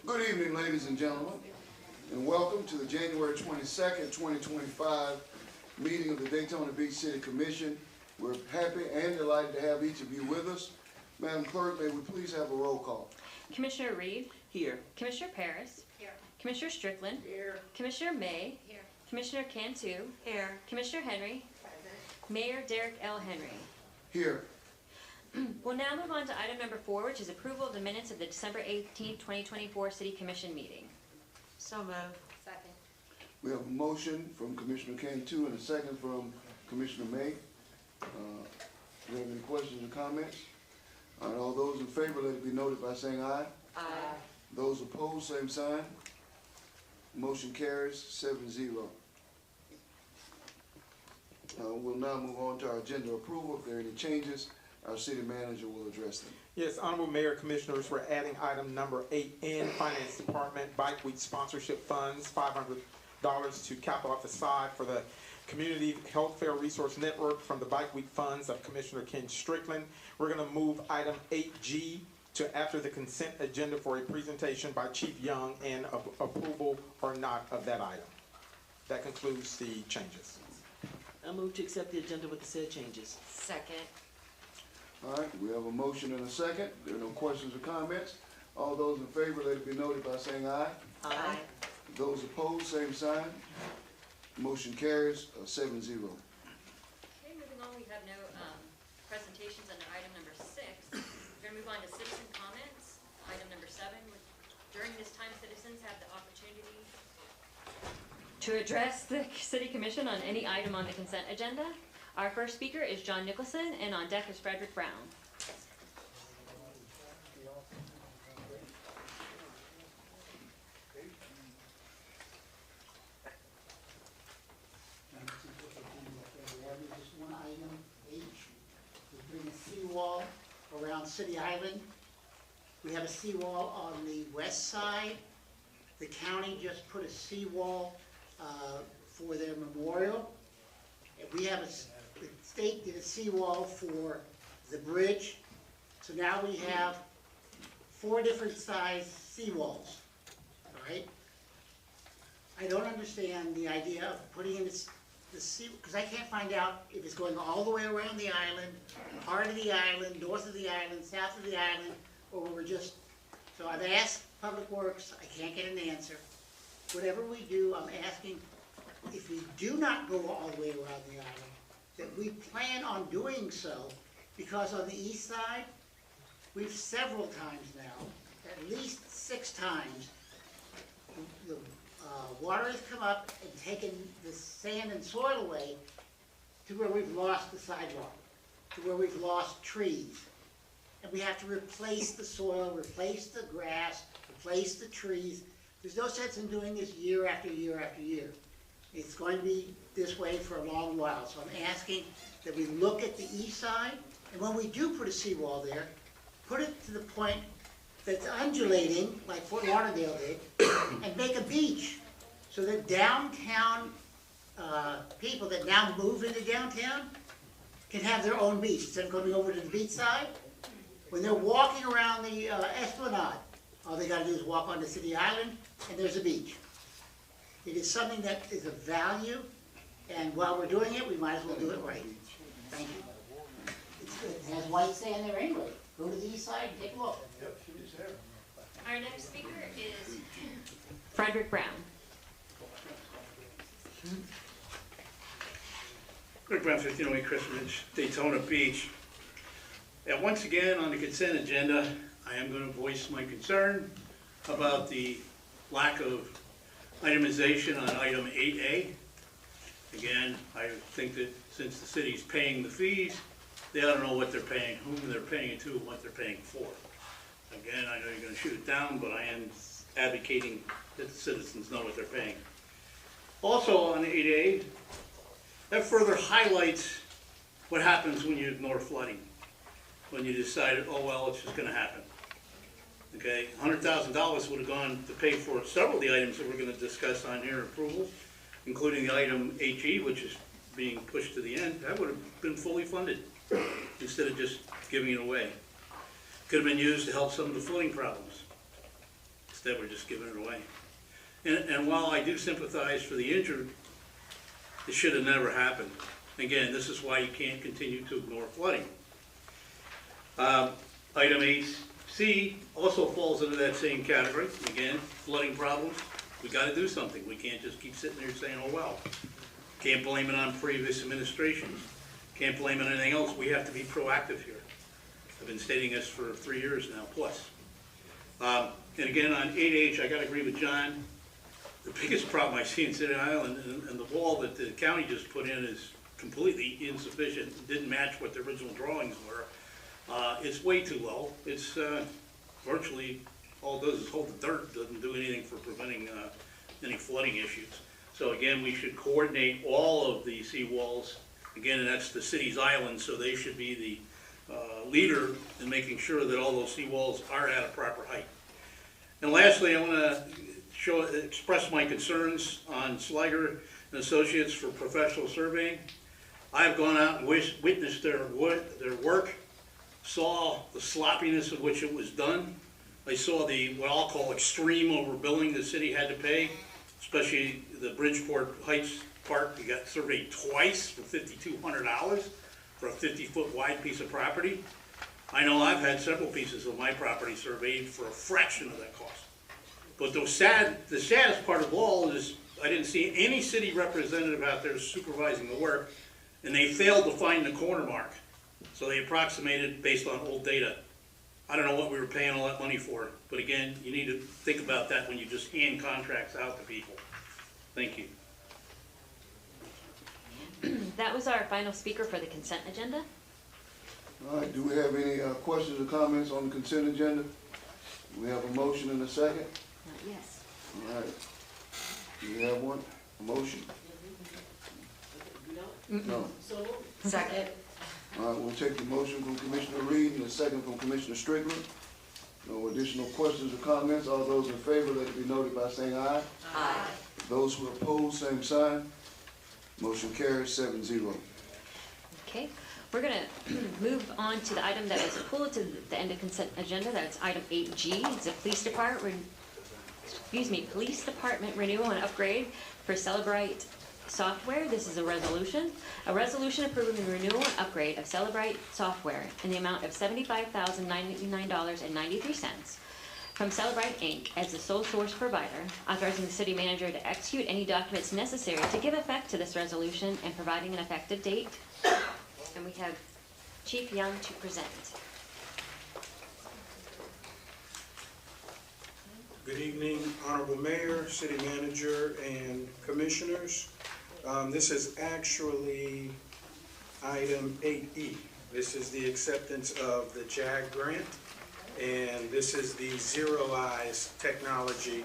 Good evening, ladies and gentlemen, and welcome to the January 22nd, 2025 meeting of the Daytona Beach City Commission. We're happy and delighted to have each of you with us. Madam Clerk, may we please have a roll call? Commissioner Reed. Here. Commissioner Paris. Here. Commissioner Strickland. Here. Commissioner May. Here. Commissioner Cantu. Here. Commissioner Henry. Present. Mayor Derek L. Henry. Here. We'll now move on to item number 4, which is approval of the minutes of the December 18, 2024 City Commission meeting. So moved. Second. We have a motion from Commissioner Cantu and a second from Commissioner May. Do you have any questions or comments? All right, all those in favor, let it be noted by saying aye. Aye. Those opposed, same sign. Motion carries 7-0. We'll now move on to our agenda approval. If there are any changes, our city manager will address them. Yes, Honorable Mayor, Commissioners, we're adding item number 8N, Finance Department Bike Week Sponsorship Funds, $500 to capital off the side for the Community Health Fair Resource Network from the Bike Week funds of Commissioner Ken Strickland. We're going to move item 8G to after the consent agenda for a presentation by Chief Young and approval or not of that item. That concludes the changes. I move to accept the agenda with the said changes. Second. All right, we have a motion and a second. There are no questions or comments. All those in favor, let it be noted by saying aye. Aye. Those opposed, same sign. Motion carries 7-0. Okay, moving on, we have no presentations under item number 6. We're going to move on to citizen comments. Item number 7. During this time, citizens have the opportunity to address the City Commission on any item on the consent agenda. Our first speaker is John Nicholson, and on deck is Frederick Brown. Just one item, H, is bring a seawall around City Island. We have a seawall on the west side. The county just put a seawall for their memorial. And we have the state did a seawall for the bridge. So now we have 4 different size seawalls, all right? I don't understand the idea of putting in the sea, because I can't find out if it's going all the way around the island, part of the island, north of the island, south of the island, or we're just, so I've asked Public Works, I can't get an answer. Whatever we do, I'm asking, if we do not go all the way around the island, that we plan on doing so, because on the east side, we've several times now, at least 6 times, the water has come up and taken the sand and soil away to where we've lost the sidewalk, to where we've lost trees. And we have to replace the soil, replace the grass, replace the trees. There's no sense in doing this year after year after year. It's going to be this way for a long while. So I'm asking that we look at the east side, and when we do put a seawall there, put it to the point that's undulating, like Fort Lauderdale did, and make a beach, so that downtown people that now move into downtown can have their own beach. Instead of going over to the beach side, When they're walking around the Esplanade, all they gotta do is walk on the city island, and there's a beach. It is something that is of value, and while we're doing it, we might as well do it right. Thank you. It's good. It has white sand there anyway. Go to the east side and take a look. Our next speaker is Frederick Brown. Rick Brown, 1508 Crest Ridge, Daytona Beach. And once again, on the consent agenda, I am going to voice my concern about the lack of itemization on item 8A. Again, I think that since the city's paying the fees, they ought to know what they're paying, whom they're paying it to, and what they're paying for. Again, I know you're going to shoot it down, but I am advocating that the citizens know what they're paying. Also on 8A, that further highlights what happens when you ignore flooding. When you decide, oh, well, it's just gonna happen. Okay, $100,000 would have gone to pay for several of the items that we're gonna discuss on here approval, including the item HE, which is being pushed to the end. That would have been fully funded instead of just giving it away. Could have been used to help some of the flooding problems. Instead, we're just giving it away. And while I do sympathize for the injured, it should have never happened. Again, this is why you can't continue to ignore flooding. Item 8C also falls into that same category. Again, flooding problems, we gotta do something. We can't just keep sitting there saying, oh well. Can't blame it on previous administrations. Can't blame it on anything else. We have to be proactive here. I've been stating this for 3 years now, plus. And again, on 8H, I gotta agree with John. The biggest problem I see in City Island, and the wall that the county just put in is completely insufficient, didn't match what the original drawings were. It's way too low. It's virtually, all it does is hold the dirt, doesn't do anything for preventing any flooding issues. So again, we should coordinate all of the seawalls. Again, and that's the city's island, so they should be the leader in making sure that all those seawalls are at a proper height. And lastly, I want to express my concerns on Sliger and Associates for professional surveying. I've gone out and witnessed their work, saw the sloppiness of which it was done. I saw the, what I'll call extreme overbilling the city had to pay, especially the Bridgeport Heights Park. You got surveyed twice for $5,200 for a 50-foot wide piece of property. I know I've had several pieces of my property surveyed for a fraction of that cost. But the saddest part of all is I didn't see any city representative out there supervising the work, and they failed to find the corner mark. So they approximated based on old data. I don't know what we were paying all that money for, but again, you need to think about that when you just hand contracts out to people. Thank you. That was our final speaker for the consent agenda. All right, do we have any questions or comments on the consent agenda? We have a motion and a second. Yes. All right. Do we have one? A motion? No. Second. All right, we'll take the motion from Commissioner Reed and the second from Commissioner Strickland. No additional questions or comments. All those in favor, let it be noted by saying aye. Aye. Those who oppose, same sign. Motion carries 7-0. Okay, we're gonna move on to the item that was pulled to the end of consent agenda. That's item 8G. It's a police department renewal and upgrade for Celebrite software. This is a resolution approving the renewal and upgrade of Celebrite software in the amount of $75,099.93 from Celebrite Inc. as the sole source provider, authorizing the city manager to execute any documents necessary to give effect to this resolution and providing an effective date. And we have Chief Young to present. Good evening, Honorable Mayor, City Manager, and Commissioners. This is actually item 8E. This is the acceptance of the JAG grant, and this is the Zero Eyes technology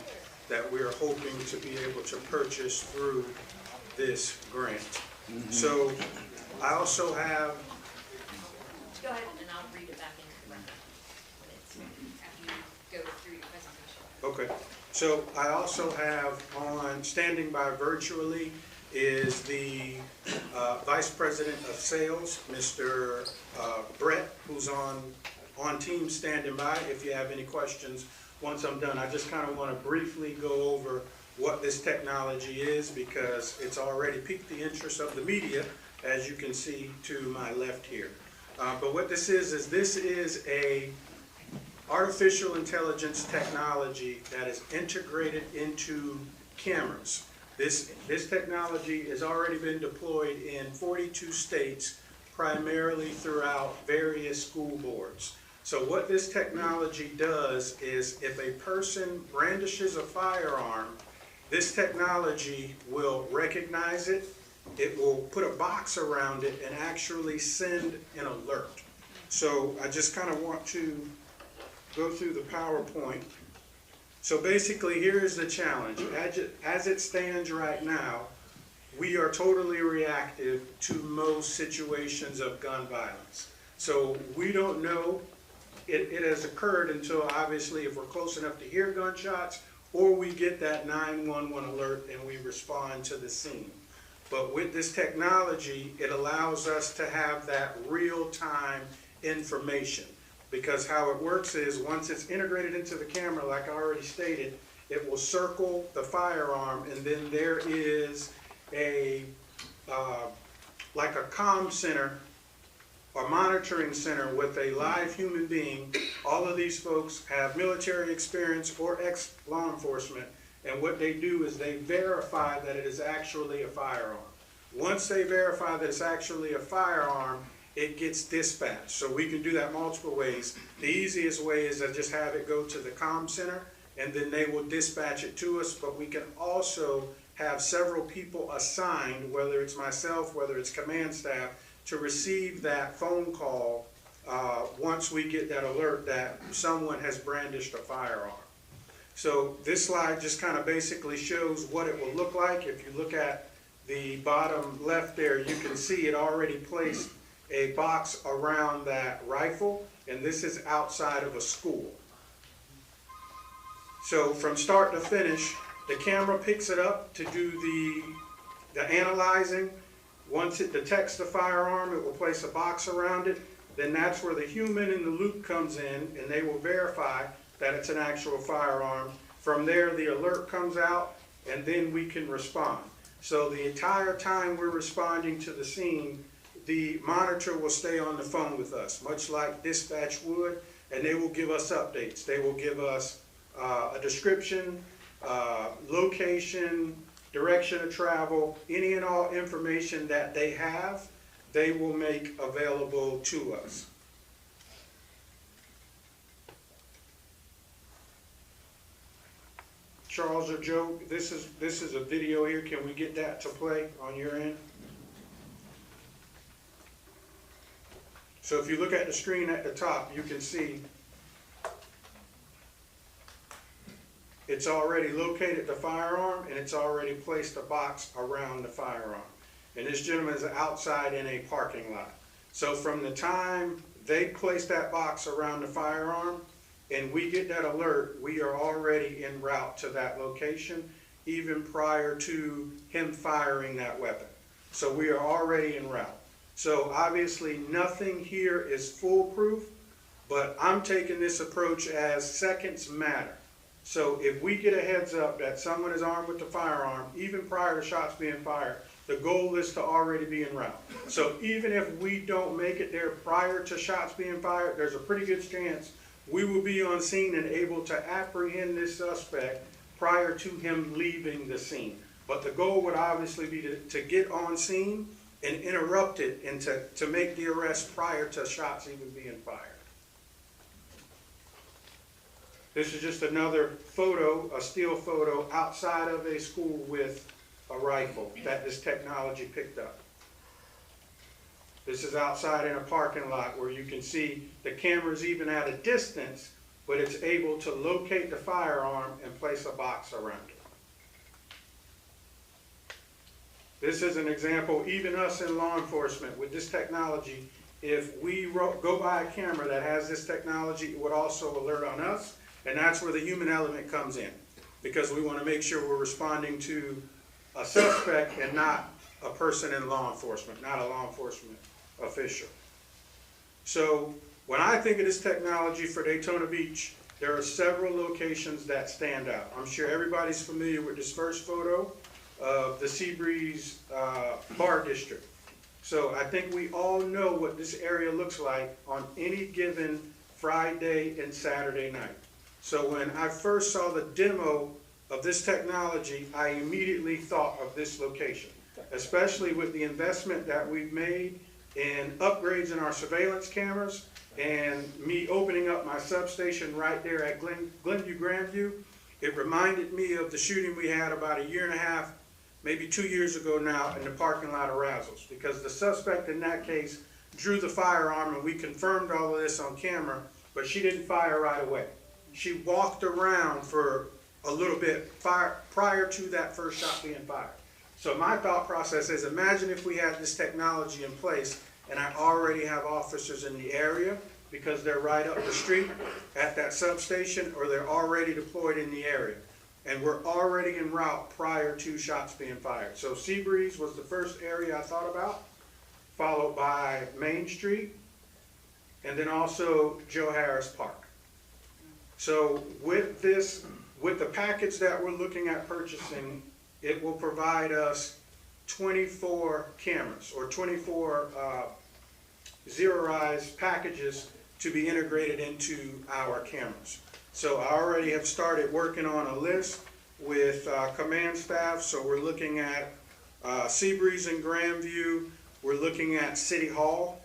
that we're hoping to be able to purchase through this grant. So I also have Go ahead and I'll read it back into the record. After you go through your presentation. Okay, so I also have on, standing by virtually, is the Vice President of Sales, Mr. Brett, who's on on team standing by if you have any questions once I'm done. I just kind of want to briefly go over what this technology is because it's already piqued the interest of the media, as you can see to my left here. But what this is this is a artificial intelligence technology that is integrated into cameras. This technology has already been deployed in 42 states, primarily throughout various school boards. So what this technology does is if a person brandishes a firearm, this technology will recognize it, it will put a box around it and actually send an alert. So I just kind of want to go through the PowerPoint. So basically, here is the challenge. As it stands right now, we are totally reactive to most situations of gun violence. So we don't know it has occurred until obviously if we're close enough to hear gunshots or we get that 911 alert and we respond to the scene. But with this technology, it allows us to have that real-time information. Because how it works is once it's integrated into the camera, like I already stated, it will circle the firearm, and then there is a like a comm center or monitoring center with a live human being. All of these folks have military experience or ex-law enforcement, and what they do is they verify that it is actually a firearm. Once they verify that it's actually a firearm, it gets dispatched. So we can do that multiple ways. The easiest way is to just have it go to the comm center, and then they will dispatch it to us, but we can also have several people assigned, whether it's myself, whether it's command staff, to receive that phone call once we get that alert that someone has brandished a firearm. So this slide just kind of basically shows what it will look like. If you look at the bottom left there, you can see it already placed a box around that rifle, and this is outside of a school. So from start to finish, the camera picks it up to do the analyzing. Once it detects the firearm, it will place a box around it. Then that's where the human in the loop comes in, and they will verify that it's an actual firearm. From there, the alert comes out, and then we can respond. So the entire time we're responding to the scene, the monitor will stay on the phone with us, much like dispatch would, and they will give us updates. They will give us a description, location, direction of travel, any and all information that they have, they will make available to us. Charles or Joe, this is a video here. Can we get that to play on your end? So if you look at the screen at the top, you can see it's already located the firearm, and it's already placed a box around the firearm. And this gentleman is outside in a parking lot. So from the time they place that box around the firearm and we get that alert, we are already en route to that location, even prior to him firing that weapon. So we are already en route. So obviously nothing here is foolproof, but I'm taking this approach as seconds matter. So if we get a heads up that someone is armed with a firearm, even prior to shots being fired, the goal is to already be en route. So even if we don't make it there prior to shots being fired, there's a pretty good chance we will be on scene and able to apprehend this suspect prior to him leaving the scene. But the goal would obviously be to get on scene and interrupt it and to make the arrest prior to shots even being fired. This is just another photo, a still photo outside of a school with a rifle that this technology picked up. This is outside in a parking lot where you can see the camera's even at a distance, but it's able to locate the firearm and place a box around it. This is an example, even us in law enforcement, with this technology, if we go by a camera that has this technology, it would also alert on us, and that's where the human element comes in, because we want to make sure we're responding to a suspect and not a person in law enforcement, not a law enforcement official. So when I think of this technology for Daytona Beach, there are several locations that stand out. I'm sure everybody's familiar with this first photo of the Seabreeze Bar District. So I think we all know what this area looks like on any given Friday and Saturday night. So when I first saw the demo of this technology, I immediately thought of this location, especially with the investment that we've made in upgrades in our surveillance cameras and me opening up my substation right there at Glenview Grandview. It reminded me of the shooting we had about a year and a half, maybe 2 years ago now, in the parking lot of Razzles, because the suspect in that case drew the firearm, and we confirmed all of this on camera, but she didn't fire right away. She walked around for a little bit prior to that first shot being fired. So my thought process is, imagine if we had this technology in place and I already have officers in the area because they're right up the street at that substation, or they're already deployed in the area. And we're already en route prior to shots being fired. So Seabreeze was the first area I thought about, followed by Main Street, and then also Joe Harris Park. So with the package that we're looking at purchasing, it will provide us 24 cameras, or 24 zeroized packages to be integrated into our cameras. So I already have started working on a list with command staff. So we're looking at Seabreeze and Grandview. We're looking at City Hall,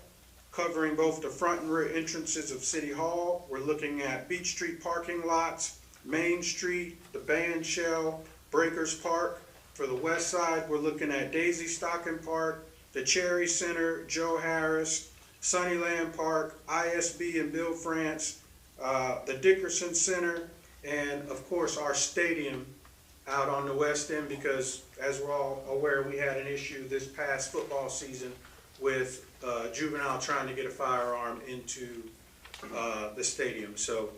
covering both the front and rear entrances of City Hall. We're looking at Beach Street parking lots, Main Street, the Band Shell, Breakers Park. For the west side, we're looking at Daisy Stocking Park, the Cherry Center, Joe Harris, Sunnyland Park, ISB and Bill France, the Dickerson Center, and of course our stadium out on the west end, because as we're all aware, we had an issue this past football season with juvenile trying to get a firearm into the stadium. So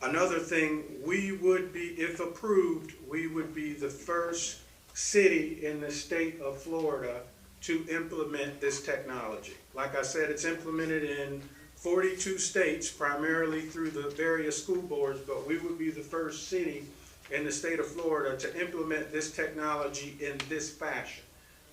another thing, we would be, if approved, we would be the first city in the state of Florida to implement this technology. Like I said, it's implemented in 42 states, primarily through the various school boards, but we would be the first city in the state of Florida to implement this technology in this fashion.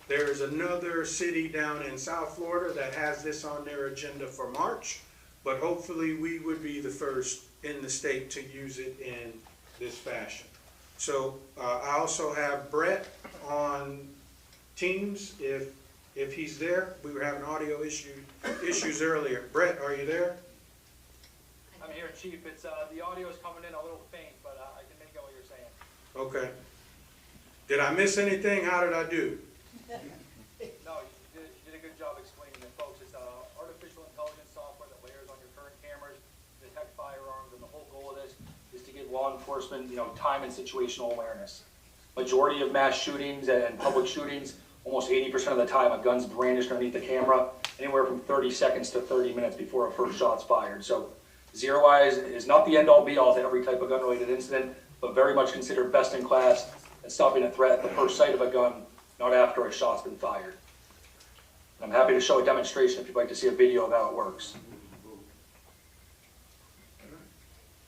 There's another city down in South Florida that has this on their agenda for March, but hopefully we would be the first in the state to use it in this fashion. So I also have Brett on Teams if he's there. We were having audio issues earlier. Brett, are you there? I'm here, Chief. It's the audio is coming in a little faint, but I can make out what you're saying. Okay. Did I miss anything? How did I do? No, you did a good job explaining it, folks. It's artificial intelligence software that layers on your current cameras to detect firearms, and the whole goal of this is to give law enforcement, time and situational awareness. Majority of mass shootings and public shootings, almost 80% of the time, a gun's brandished underneath the camera, anywhere from 30 seconds to 30 minutes before a first shot's fired. So Zero Eyes is not the end-all be-all to every type of gun-related incident, but very much considered best in class at stopping a threat at the first sight of a gun, not after a shot's been fired. I'm happy to show a demonstration if you'd like to see a video of how it works.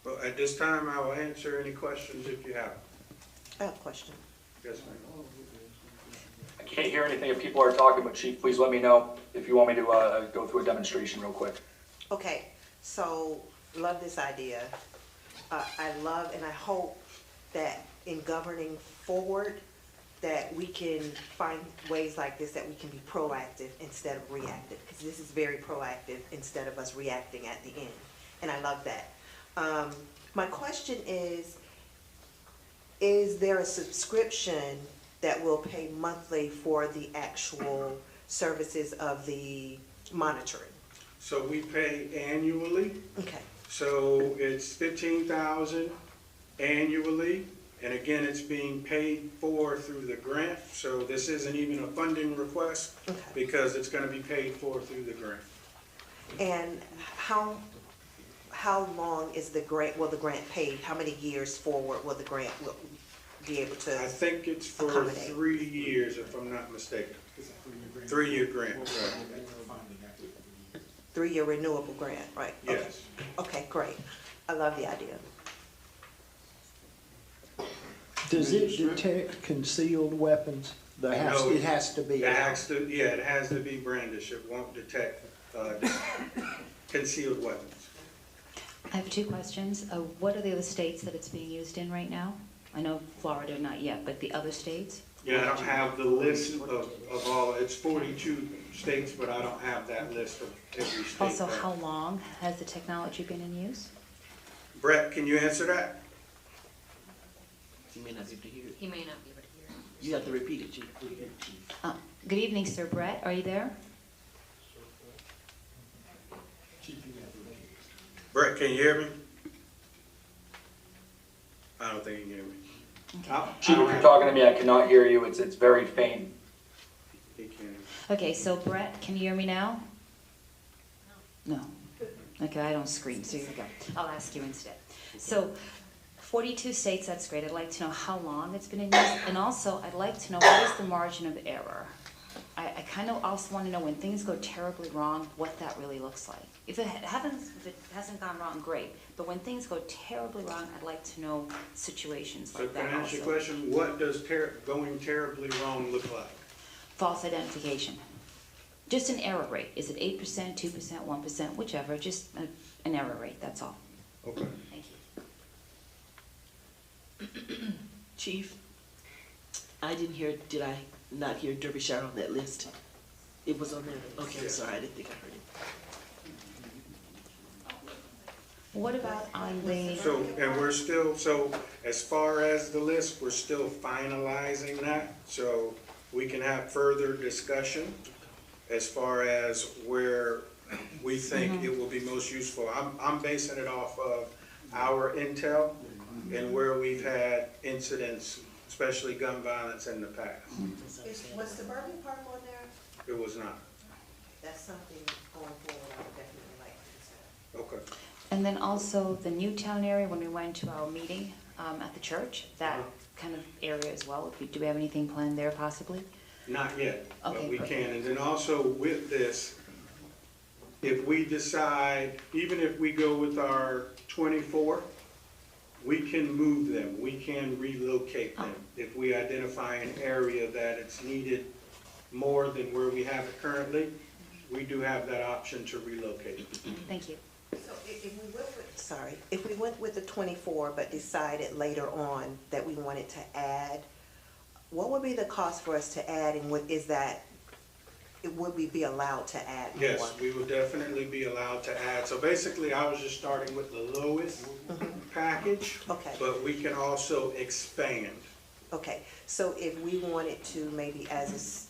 Well, at this time, I will answer any questions if you have. I have a question. Yes, ma'am. I can't hear anything if people are talking, but Chief, please let me know if you want me to go through a demonstration real quick. Okay, so love this idea. I love and I hope that in governing forward, that we can find ways like this that we can be proactive instead of reactive, because this is very proactive instead of us reacting at the end, and I love that. My question is there a subscription that will pay monthly for the actual services of the monitoring? So we pay annually. Okay. So it's $15,000 annually. And again, it's being paid for through the grant. So this isn't even a funding request, Okay. because it's going to be paid for through the grant. And how long is the grant, will the grant pay? How many years forward will the grant be able to? I think it's for accommodate? 3 years, if I'm not mistaken. It's a 3-year grant. 3-year grant. We'll Right. get funding after 3 years. 3-year renewable grant, right? Okay. Yes. Okay, great. I love the idea. Does it detect concealed weapons? No, It has to be. It has to, yeah, it has to be brandished. It won't detect concealed weapons. I have 2 questions. What are the other states that it's being used in right now? I know Florida, not yet, but the other states? Yeah, I don't have the list of all, it's 42 states, but I don't have that list of every state. Also, there. how long has the technology been in use? Brett, can you answer that? You may not be able to hear it. He may not be able to hear. You have to repeat it, Chief. Good evening, Sir Brett. Are you there? Brett, can you hear me? I don't think you can hear me. Chief, if you're talking to me, I cannot hear you. It's very faint. He can't. Okay, so Brett, can you hear me now? No. Okay, I don't scream, so here we go. I'll ask you instead. So, 42 states, that's great. I'd like to know how long it's been in use, and also I'd like to know what is the margin of error. I kind of also want to know when things go terribly wrong, what that really looks like. If it hasn't gone wrong, great. But when things go terribly wrong, I'd like to know situations So like can that I ask you a also. question? What does going terribly wrong look like? False identification. Just an error rate. Is it 8%, 2%, 1%, whichever, just an error rate, that's all. Okay. Thank you. Chief, did I not hear Derbyshire on that list? It was on there? Okay, I'm Yeah. sorry, I didn't think I heard it. What about on the, So, and we're still, so as far as the list, we're still finalizing that. So we can have further discussion as far as where we think it will be most useful. I'm basing it off of our intel and where we've had incidents, especially gun violence in the past. Was Suburban Park on there? It was not. That's something going forward I would definitely like to consider. Okay. and then also the Newtown area, when we went to our meeting at the church, that kind of area as well? Do we have anything planned there possibly? Not yet, but Okay, we perfect. can. And then also with this, if we decide, even if we go with our 24, we can move them, we can relocate them. If we identify an area that it's needed more than where we have it currently, we do have that option to relocate. Thank you. So if we went with, sorry, if we went with the 24 but decided later on that we wanted to add, what would be the cost for us to add, and what is that, would we be allowed to add more? Yes, we will definitely be allowed to add. So basically, I was just starting with the lowest package, Okay, but we can also expand. okay. So if we wanted to, maybe as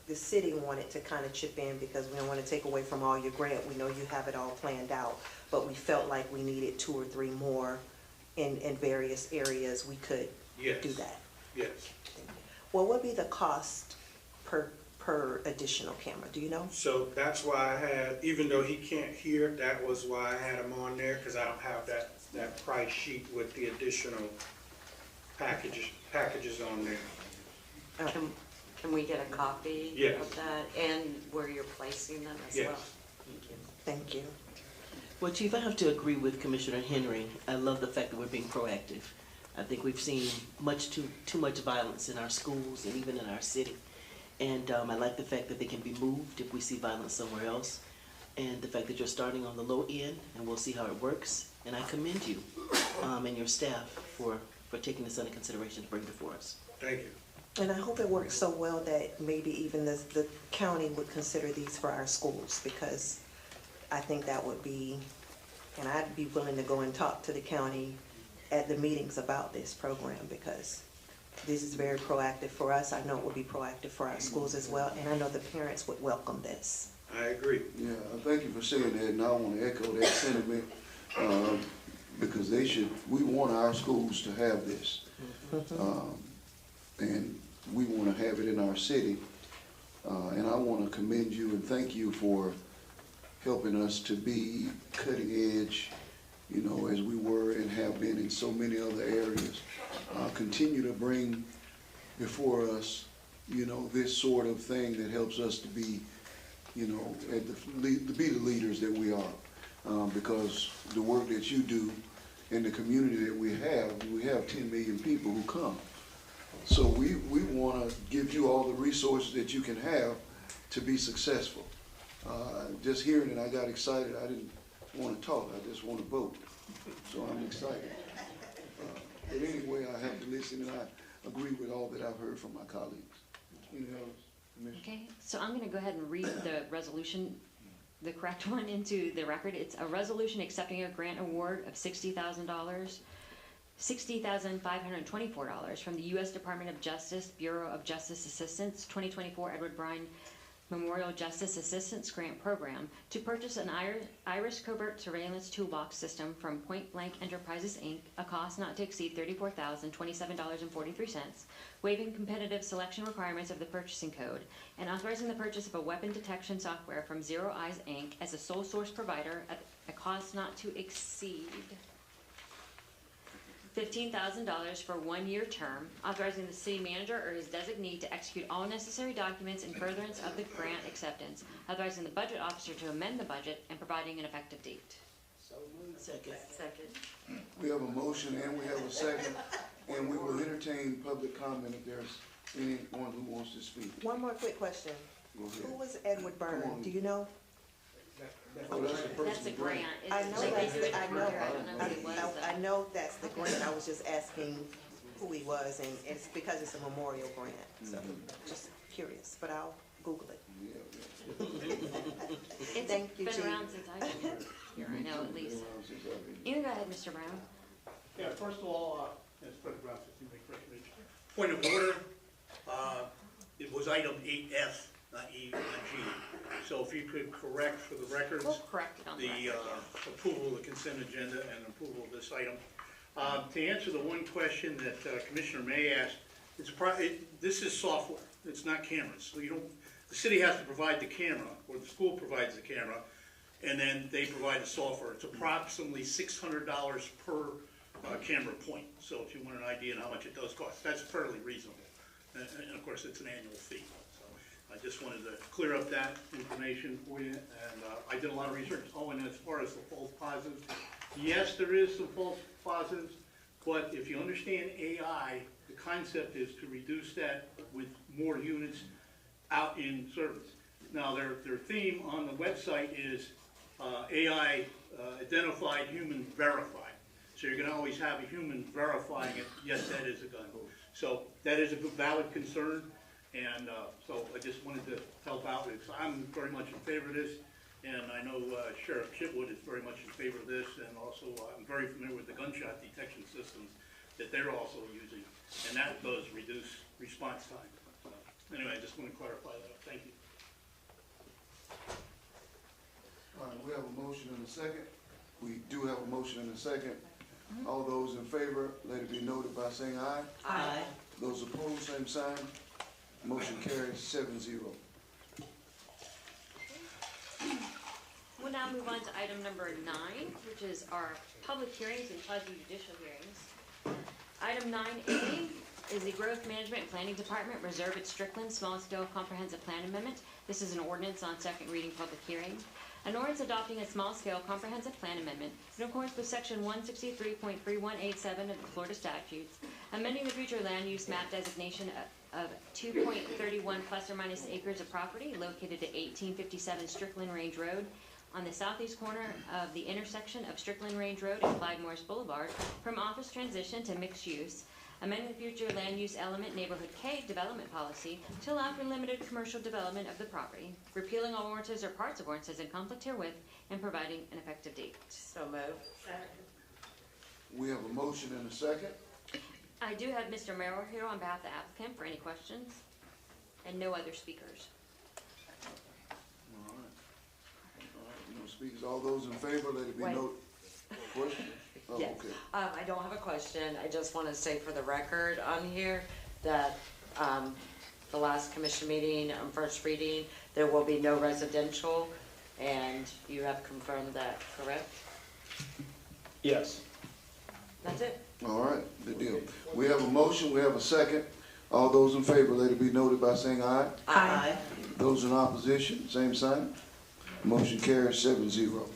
the city wanted to kind of chip in, because we don't want to take away from all your grant, we know you have it all planned out, but we felt like we needed 2 or 3 more in various areas, we could Yes. do that. Yes. What would be the cost per additional camera, do you know? So that's why I had, even though he can't hear, that was why I had him on there, because I don't have that price sheet with the additional packages on there. Can we get a copy Yes. of that and where you're placing them as Yes. well? Thank you. Thank you. Well, Chief, I have to agree with Commissioner Henry. I love the fact that we're being proactive. I think we've seen too much violence in our schools and even in our city. And I like the fact that they can be moved if we see violence somewhere else. And the fact that you're starting on the low end, and we'll see how it works. And I commend you and your staff for taking this under consideration to bring before us. Thank you. And I hope it works so well that maybe even the county would consider these for our schools, because I think that would be, and I'd be willing to go and talk to the county at the meetings about this program, because this is very proactive for us. I know it would be proactive for our schools as well, and I know the parents would welcome this. I agree. Yeah, thank you for saying that, and I want to echo that sentiment, because we want our schools to have this. And we want to have it in our city. And I want to commend you and thank you for helping us to be cutting edge, you know, as we were and have been in so many other areas. Continue to bring before us, you know, this sort of thing that helps us to be you know, and to be the leaders that we are. Because the work that you do in the community that we have 10 million people who come. So we want to give you all the resources that you can have to be successful. Just hearing it, I got excited. I didn't want to talk. I just want to vote. So I'm excited. But anyway, I have to listen, and I agree with all that I've heard from my colleagues. Anything else, Commissioner? Okay, so I'm gonna go ahead and read the resolution, the correct one, into the record. It's a resolution accepting a grant award of $60,000, $60,524 from the U.S. Department of Justice, Bureau of Justice Assistance, 2024 Edward Bryan Memorial Justice Assistance Grant Program to purchase an Iris Covert Surveillance Toolbox System from Point Blank Enterprises, Inc., a cost not to exceed $34,027.43, waiving competitive selection requirements of the purchasing code, and authorizing the purchase of a weapon detection software from Zero Eyes, Inc. as a sole source provider at a cost not to exceed $15,000 for 1-year term, authorizing the city manager or his designee to execute all necessary documents in furtherance of the grant acceptance, authorizing the budget officer to amend the budget, and providing an effective date. Second. Second. We have a motion and we have a second, and we will entertain public comment if there's anyone who wants to speak. One more quick question. Go ahead. Who was Edward Come Byrne? on. Do you know? Oh, that's the person. That's a grant. I It's know like that's, they do it I for know, her. I don't know who he was, I though. know that's the grant. I was just asking who he was, and it's because it's a memorial grant. So, just curious, but I'll Google it. It's Thank you, been Chief. around since I've been here, I know, at least. You can go ahead, Mr. Brown. Yeah, first of all, as President Brown says, you make recognition. Point of order, it was item 8F, not E, not G. So if you could correct for the records, We'll correct it on the the record. approval of the consent agenda and approval of this item. To answer the one question that Commissioner May asked, this is software, it's not cameras. So the city has to provide the camera, or the school provides the camera, and then they provide the software. It's approximately $600 per camera point. So if you want an idea on how much it does cost, that's fairly reasonable. And of course, it's an annual fee. So I just wanted to clear up that information for you, and I did a lot of research. Oh, and as far as the false positives, yes, there is some false positives, but if you understand AI, the concept is to reduce that with more units out in service. Now, their theme on the website is AI identified, human verified. So you're gonna always have a human verifying it, yes, that is a gun. So that is a valid concern, and so I just wanted to help out with it. So I'm very much in favor of this, and I know Sheriff Chitwood is very much in favor of this, and also I'm very familiar with the gunshot detection systems that they're also using, and that does reduce response time. So, anyway, I just want to clarify that. Thank you. All right, we have a motion and a second. We do have a motion and a second. All those in favor, let it be noted by saying aye. Aye. Those opposed, same sign. Motion carries 7-0. We'll now move on to item number 9, which is our public hearings and quasi-judicial hearings. Item 9A is the Growth Management and Planning Department Reserve at Strickland Small-Scale Comprehensive Plan Amendment. This is an ordinance on second reading public hearing. An ordinance adopting a small-scale comprehensive plan amendment in accordance with section 163.3187 of the Florida statutes, amending the future land use map designation of 2.31 plus or minus acres of property located at 1857 Strickland Range Road on the southeast corner of the intersection of Strickland Range Road and Clyde Morris Boulevard from office transition to mixed use, amending the future land use element neighborhood K development policy to allow for limited commercial development of the property, repealing all ordinances or parts of ordinances in conflict herewith, and providing an effective date. So moved. We have a motion and a second. I do have Mr. Merrill here on behalf of the applicant for any questions, and no other speakers. All right. All right, no speakers. All those in favor, let it be Wait. noted. Question? Oh, Yes. okay. I don't have a question. I just want to say for the record on here that the last commission meeting, first reading, there will be no residential, and you have confirmed that, correct? Yes. That's it. All right, good deal. We have a motion, we have a second. All those in favor, let it be noted by saying aye. Aye. Those in opposition, same sign. Motion carries 7-0.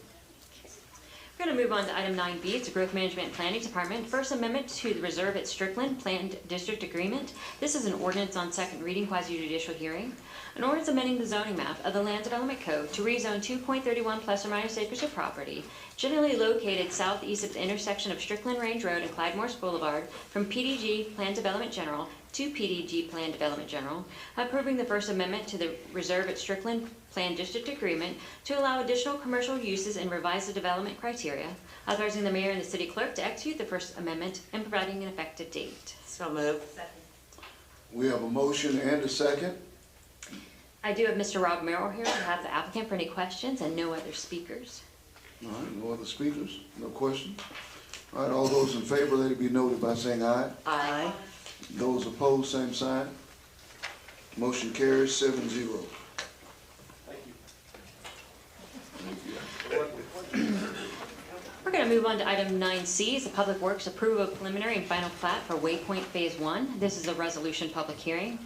We're going to move on to item 9B. It's the Growth Management and Planning Department. First amendment to the Reserve at Strickland Planned District Agreement. This is an ordinance on second reading, quasi-judicial hearing. An ordinance amending the zoning map of the Land Development Code to rezone 2.31 plus or minus acres of property generally located southeast of the intersection of Strickland Range Road and Clyde Morse Boulevard from PDG Plan Development General to PDG Plan Development General, approving the First Amendment to the Reserve at Strickland Plan District Agreement to allow additional commercial uses and revise the development criteria, authorizing the mayor and the city clerk to execute the First Amendment and providing an effective date. So moved. We have a motion and a second. I do have Mr. Rob Merrill here to have the applicant for any questions and no other speakers. All right, no other speakers? No questions? All right, all those in favor, let it be noted by saying aye. Aye. Those opposed, same sign. Motion carries 7-0. We're going to move on to item 9C, is the Public Works approval of preliminary and final plat for Waypoint Phase 1. This is a resolution public hearing.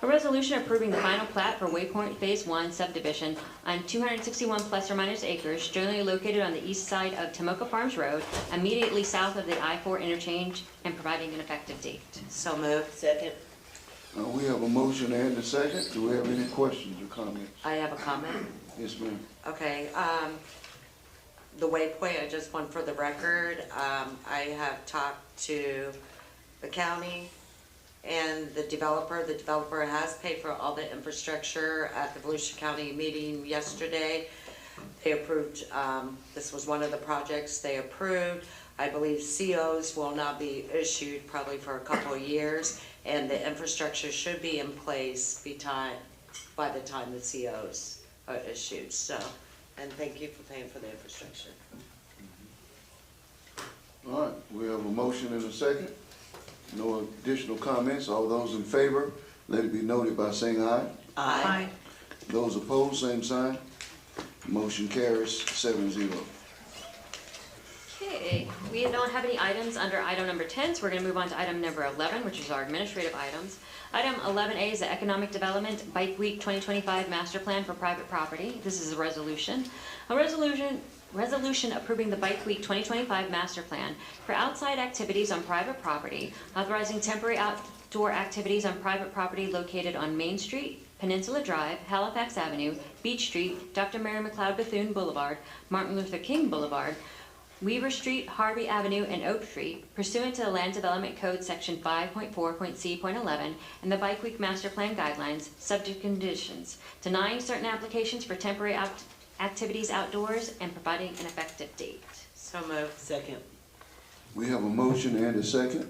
A resolution approving the final plat for Waypoint Phase 1 subdivision on 261 plus or minus acres, generally located on the east side of Tomoka Farms Road, immediately south of the I-4 interchange, and providing an effective date. So moved. Second. We have a motion and a second. Do we have any questions or comments? I have a comment. Yes, ma'am. Okay, the Waypoint, I just want for the record, I have talked to the county and the developer. The developer has paid for all the infrastructure at the Volusia County meeting yesterday. They approved, this was one of the projects they approved. I believe COs will not be issued probably for a couple of years, and the infrastructure should be in place by the time the COs are issued, so, and thank you for paying for the infrastructure. All right, we have a motion and a second. No additional comments. All those in favor, let it be noted by saying aye. Aye. Those opposed, same sign. Motion carries 7-0. Okay, we don't have any items under item number 10, so we're going to move on to item number 11, which is our administrative items. Item 11A is the Economic Development Bike Week 2025 Master Plan for Private Property. This is a resolution. A resolution approving the Bike Week 2025 Master Plan for outside activities on private property, authorizing temporary outdoor activities on private property located on Main Street, Peninsula Drive, Halifax Avenue, Beach Street, Dr. Mary McLeod Bethune Boulevard, Martin Luther King Boulevard, Weaver Street, Harvey Avenue, and Oak Street, pursuant to the Land Development Code Section 5.4.c.11 and the Bike Week Master Plan Guidelines, subject conditions, denying certain applications for temporary activities outdoors and providing an effective date. So moved. Second. We have a motion and a second.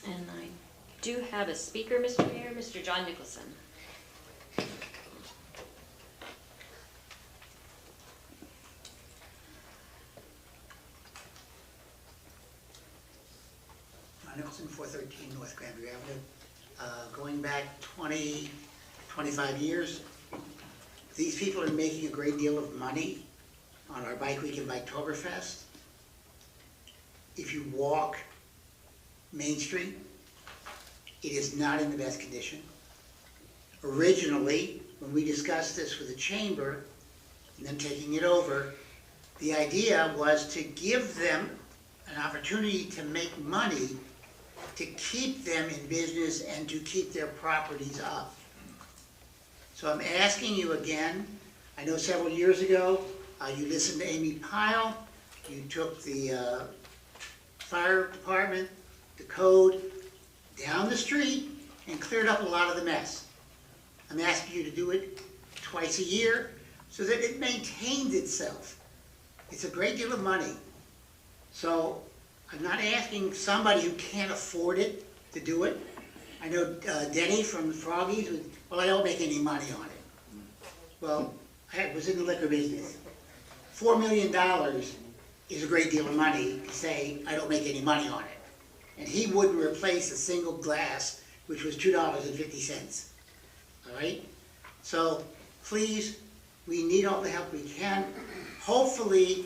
And I do have a speaker, Mr. Mayor, Mr. John Nicholson. Nicholson, 413 North Granbury Avenue. Going back 20, 25 years, these people are making a great deal of money on our Bike Week and Biketoberfest. If you walk Main Street, it is not in the best condition. Originally, when we discussed this with the chamber, and then taking it over, the idea was to give them an opportunity to make money to keep them in business and to keep their properties up. So I'm asking you again, I know several years ago, you listened to Amy Pyle, you took the fire department, the code, down the street and cleared up a lot of the mess. I'm asking you to do it twice a year so that it maintains itself. It's a great deal of money. So I'm not asking somebody who can't afford it to do it. I know Denny from Froggies, well, I don't make any money on it. Well, I was in the liquor business. $4 million is a great deal of money to say, I don't make any money on it. And he wouldn't replace a single glass, which was $2.50. All right? So please, we need all the help we can. Hopefully,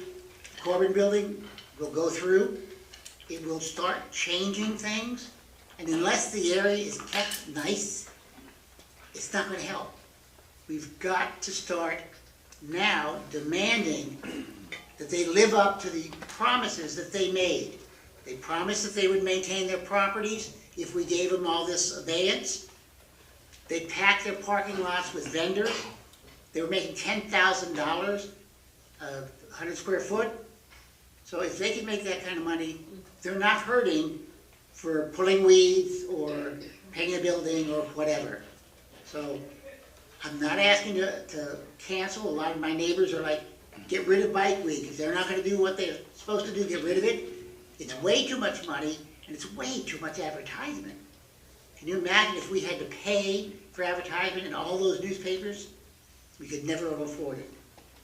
the Corbin Building will go through. It will start changing things. And unless the area is kept nice, it's not gonna help. We've got to start now demanding that they live up to the promises that they made. They promised that they would maintain their properties if we gave them all this abeyance. They packed their parking lots with vendors. They were making $10,000 a 100 square foot. So if they can make that kind of money, they're not hurting for pulling weeds or painting a building or whatever. So I'm not asking you to cancel. A lot of my neighbors are like, get rid of Bike Week. If they're not gonna do what they're supposed to do, get rid of it. It's way too much money and it's way too much advertisement. Can you imagine if we had to pay for advertisement in all those newspapers? We could never have afforded it.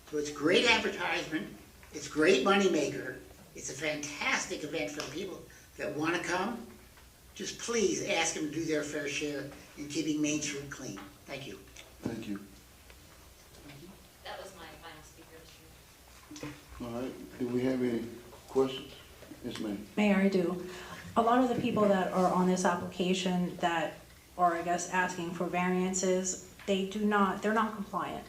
So it's great advertisement, it's great moneymaker, it's a fantastic event for the people that want to come. Just please ask them to do their fair share in keeping Main Street clean. Thank you. Thank you. That was my final speaker, Mr. Mayor. All right, do we have any questions? Yes, ma'am. Mayor, I do. A lot of the people that are on this application that are, I guess, asking for variances, they're not compliant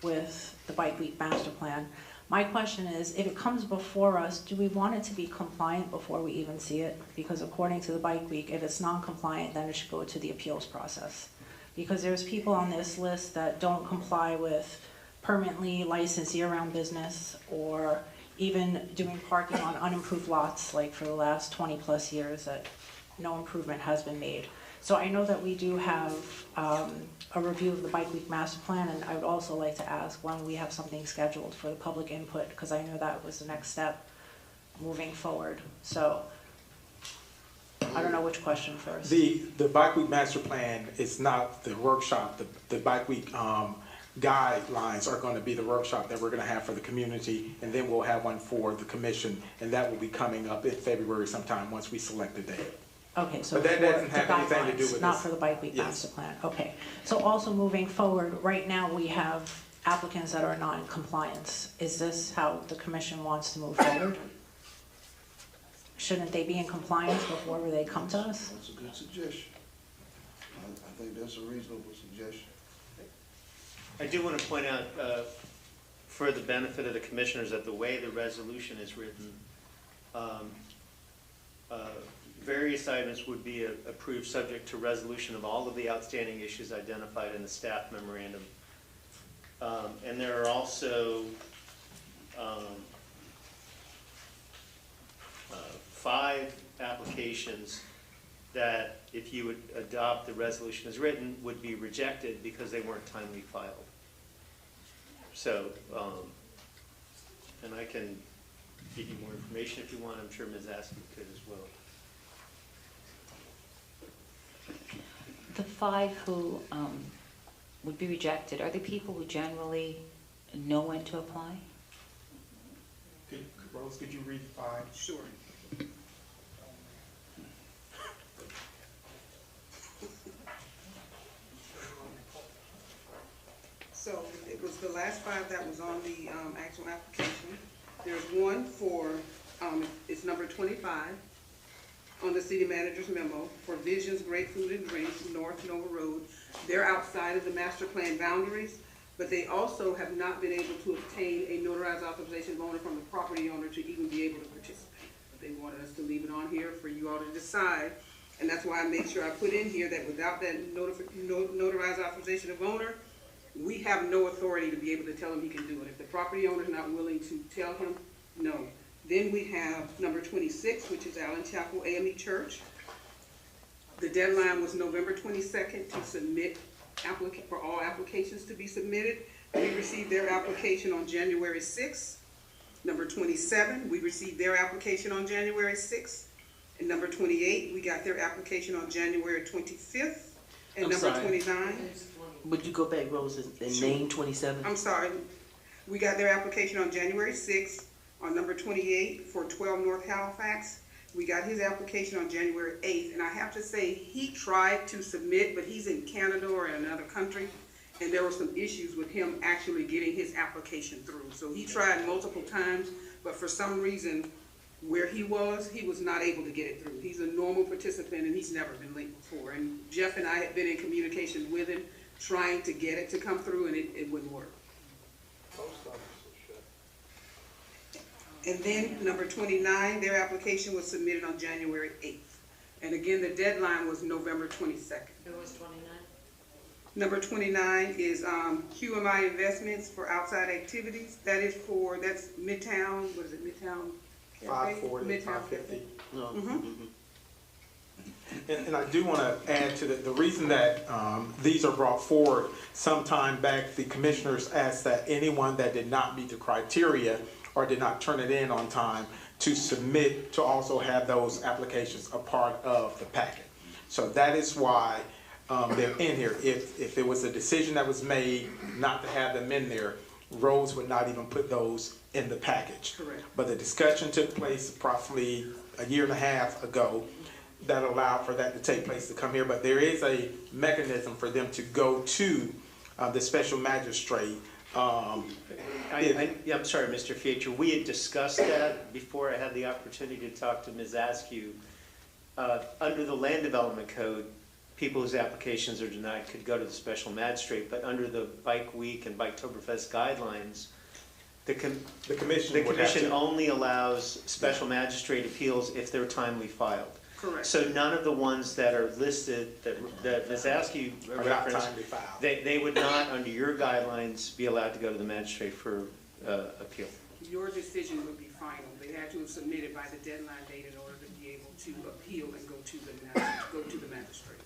with the Bike Week master plan. My question is, if it comes before us, do we want it to be compliant before we even see it? Because according to the Bike Week, if it's non-compliant, then it should go to the appeals process. Because there's people on this list that don't comply with permanently licensed year-round business or even doing parking on unimproved lots, like for the last 20-plus years that no improvement has been made. So I know that we do have a review of the Bike Week master plan, and I would also like to ask when we have something scheduled for the public input, because I know that was the next step moving forward. So I don't know which question first. The Bike Week master plan is not the workshop. The Bike Week guidelines are going to be the workshop that we're going to have for the community, and then we'll have one for the commission, and that will be coming up in February sometime once we select the date. Okay, so But that for doesn't the have anything to do guidelines, with not this. for the Bike Week Yes. master plan, okay. So also moving forward, right now we have applicants that are not in compliance. Is this how the commission wants to move forward? Shouldn't they be in compliance before they come to us? That's a good suggestion. I think that's a reasonable suggestion. I do want to point out, for the benefit of the commissioners, that the way the resolution is written, various items would be approved subject to resolution of all of the outstanding issues identified in the staff memorandum. And there are also 5 applications that, if you would adopt the resolution as written, would be rejected because they weren't timely filed. So, and I can give you more information if you want. I'm sure Ms. Askey could as well. The 5 who would be rejected, are they people who generally know when to apply? Rose, could you read 5? Sure. So it was the last 5 that was on the actual application. There's one for, it's number 25 on the city manager's memo for Visions Great Food and Drinks, North Nova Road. They're outside of the master plan boundaries, but they also have not been able to obtain a notarized authorization of owner from the property owner to even be able to participate. They wanted us to leave it on here for you all to decide, and that's why I made sure I put in here that without that notarized authorization of owner, we have no authority to be able to tell him he can do it. If the property owner is not willing to tell him, no. Then we have number 26, which is Allen Chapel AME Church. The deadline was November 22nd to submit for all applications to be submitted. We received their application on January 6th. Number 27, we received their application on January 6th. And number 28, we got their application on January 25th. And I'm number sorry. 29. Would you go back, Rose, and name 27? I'm sorry. We got their application on January 6th. On number 28 for 12 North Halifax. We got his application on January 8th. And I have to say, he tried to submit, but he's in Canada or in another country. And there were some issues with him actually getting his application through. So he tried multiple times, but for some reason, where he was not able to get it through. He's a normal participant and he's never been late before. And Jeff and I had been in communication with him, trying to get it to come through, and it wouldn't work. And then number 29, their application was submitted on January 8th. And again, the deadline was November 22nd. Who was 29? Number 29 is QMI Investments for outside activities. That's Midtown, what is it, Midtown Cafe? 540, Midtown 550. No. Mhm. And I do want to add to the reason that these are brought forward. Some time back, the commissioners asked that anyone that did not meet the criteria or did not turn it in on time to submit, to also have those applications a part of the packet. So that is why they're in here. If it was a decision that was made not to have them in there, Rose would not even put those in the package. Correct. But the discussion took place approximately a year and a half ago that allowed for that to take place to come here. But there is a mechanism for them to go to the special magistrate. I'm sorry, Mr. Fietcher, we had discussed that before I had the opportunity to talk to Ms. Askew. Under the Land Development Code, people whose applications are denied could go to the special magistrate, but under the Bike Week and Biketoberfest guidelines, the commission only allows special magistrate appeals if they're timely filed. Correct. So none of the ones that are listed, that Ms. Askew referenced, they would not, under your guidelines, be allowed to go to the magistrate for appeal. Your decision would be final. They had to have submitted by the deadline date in order to be able to appeal and go to the magistrate.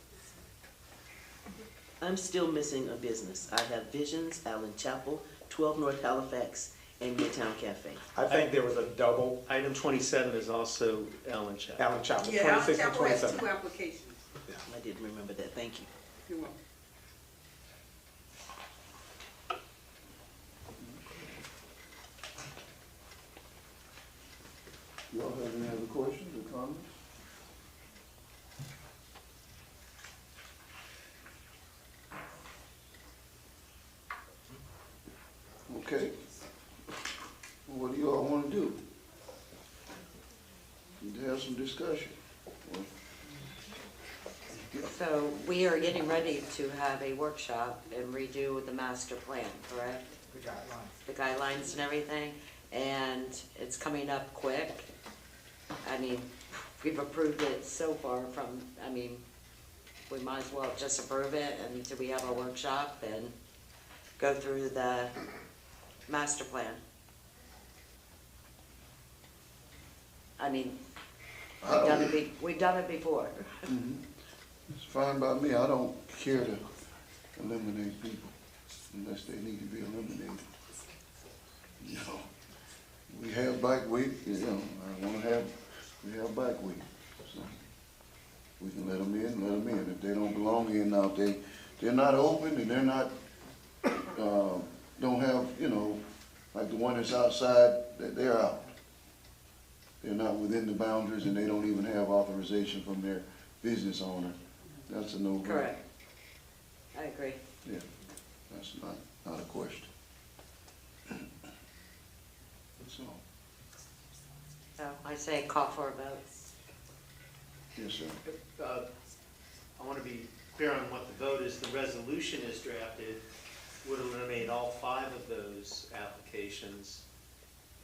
I'm still missing a business. I have Visions, Allen Chapel, 12 North Halifax, and Midtown Cafe. I think there was a double. Item 27 is also Allen Chapel. Allen Chapel, Yeah, Allen 26 and Chapel has 27. two applications. I didn't remember that. Thank you. You're welcome. Y'all have any other questions or comments? Okay. What do you all want to do? Need to have some discussion. So we are getting ready to have a workshop and redo the master plan, correct? The guidelines. The guidelines and everything, and it's coming up quick. I mean, we've approved it so far we might as well just approve it until we have our workshop and go through the master plan. I mean, we've done it before. Mhm. It's fine by me. I don't care to eliminate people unless they need to be eliminated. You know, we have Bike Week, we have Bike Week. So we can let them in, If they don't belong here now, if they're not open and they're not, don't have, like the one that's outside, they're out. They're not within the boundaries and they don't even have authorization from their business owner. That's a no-go. Correct. I agree. Yeah, that's not a question. That's all. So I say call for a vote. Yes, sir. I want to be clear on what the vote is. The resolution is drafted would eliminate all 5 of those applications.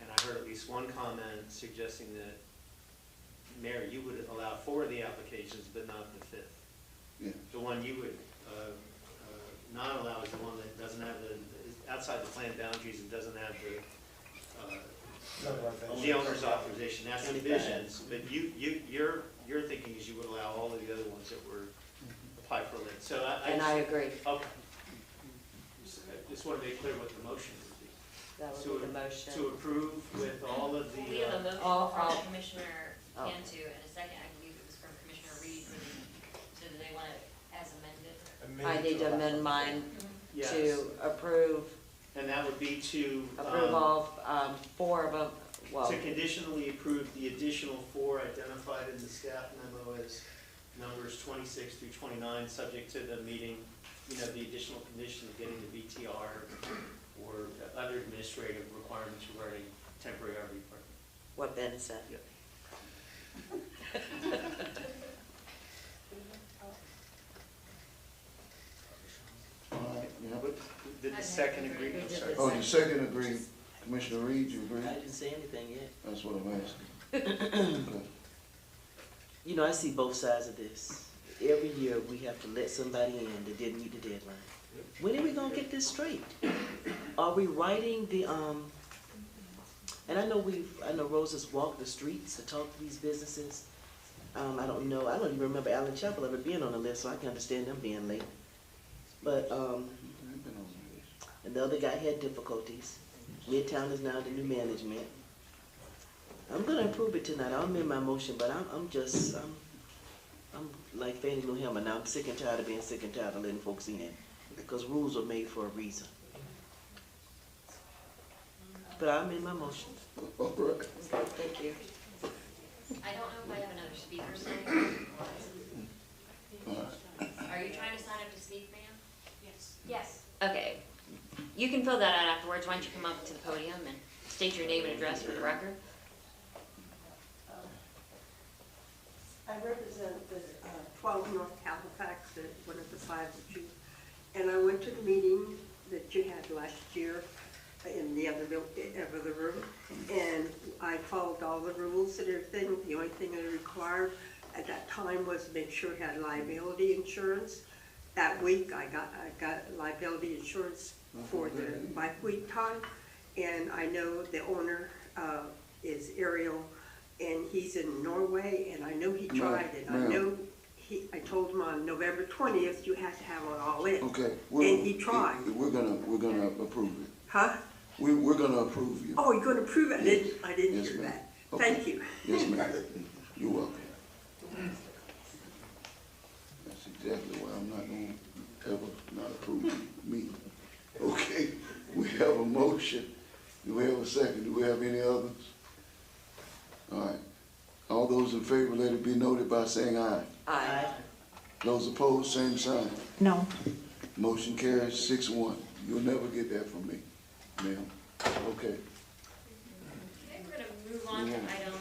And I heard at least one comment suggesting that, Mayor, you would allow 4 of the applications, but not the 5th. Yeah. The one you would not allow is the one that doesn't have is outside the planned boundaries and doesn't have the owner's authorization. That's the Visions, but your thinking is you would allow all of the other ones that were applied for lit. So I agree. Okay. Just want to make clear what the motion would be. That would be the motion. To approve with all of the. We have a motion all- from Commissioner Cantu and a second, I believe it was from Commissioner Reed. So do they want it as amended? I need to amend mine Yes. to approve And that would be to. all 4 of them, well, To conditionally approve the additional 4 identified in the staff memo as numbers 26 through 29, subject to the meeting, the additional condition of getting the BTR or other administrative requirements regarding temporary RV parking. what Ben said. Yep. All right, yeah. Did the second agree? I'm sorry. Oh, the second agreed. Commissioner Reed, you agree? I didn't say anything yet. That's what I'm asking. Okay. You know, I see both sides of this. Every year, we have to let somebody in that didn't meet the deadline. When are we gonna get this straight? Are we writing the, and I know Rose has walked the streets to talk to these businesses. I don't even remember Allen Chapel ever being on the list, so I can understand them being late. But, and the other guy had difficulties. Midtown is now the new management. I'm gonna approve it tonight. I'll amend my motion, but I'm like Fannie Lou Hamer now. I'm sick and tired of being sick and tired of letting folks in, because rules are made for a reason. But I'll amend my motion. All right. Thank you. I don't know if I have another speaker signed. Are you trying to sign up to speak, ma'am? Yes. Yes. Okay. You can fill that out afterwards. Why don't you come up to the podium and state your name and address for the record? I represent the 12 North Halifax, one of the 5 that you, and I went to the meeting that you had last year in the other room, and I followed all the rules and everything. The only thing I required at that time was to make sure it had liability insurance. That week I got liability insurance for the bike week time, and I know the owner is Ariel, and he's in Norway, and I know he tried it. I know I told him on November 20th you had to have it all in. Okay. And he tried. We're gonna approve it. Huh? We're gonna approve you. Oh, you're gonna approve it? I didn't Yes, hear ma'am. that. Okay. Thank you. Yes, ma'am. You're welcome. That's exactly why I'm not gonna ever not approve me. Okay, we have a motion. Do we have a second? Do we have any others? All right. All those in favor, let it be noted by saying aye. Aye. Those opposed, same sign. No. Motion carries 6-1. You'll never get that from me, ma'am. Okay. Okay, we're gonna move on to item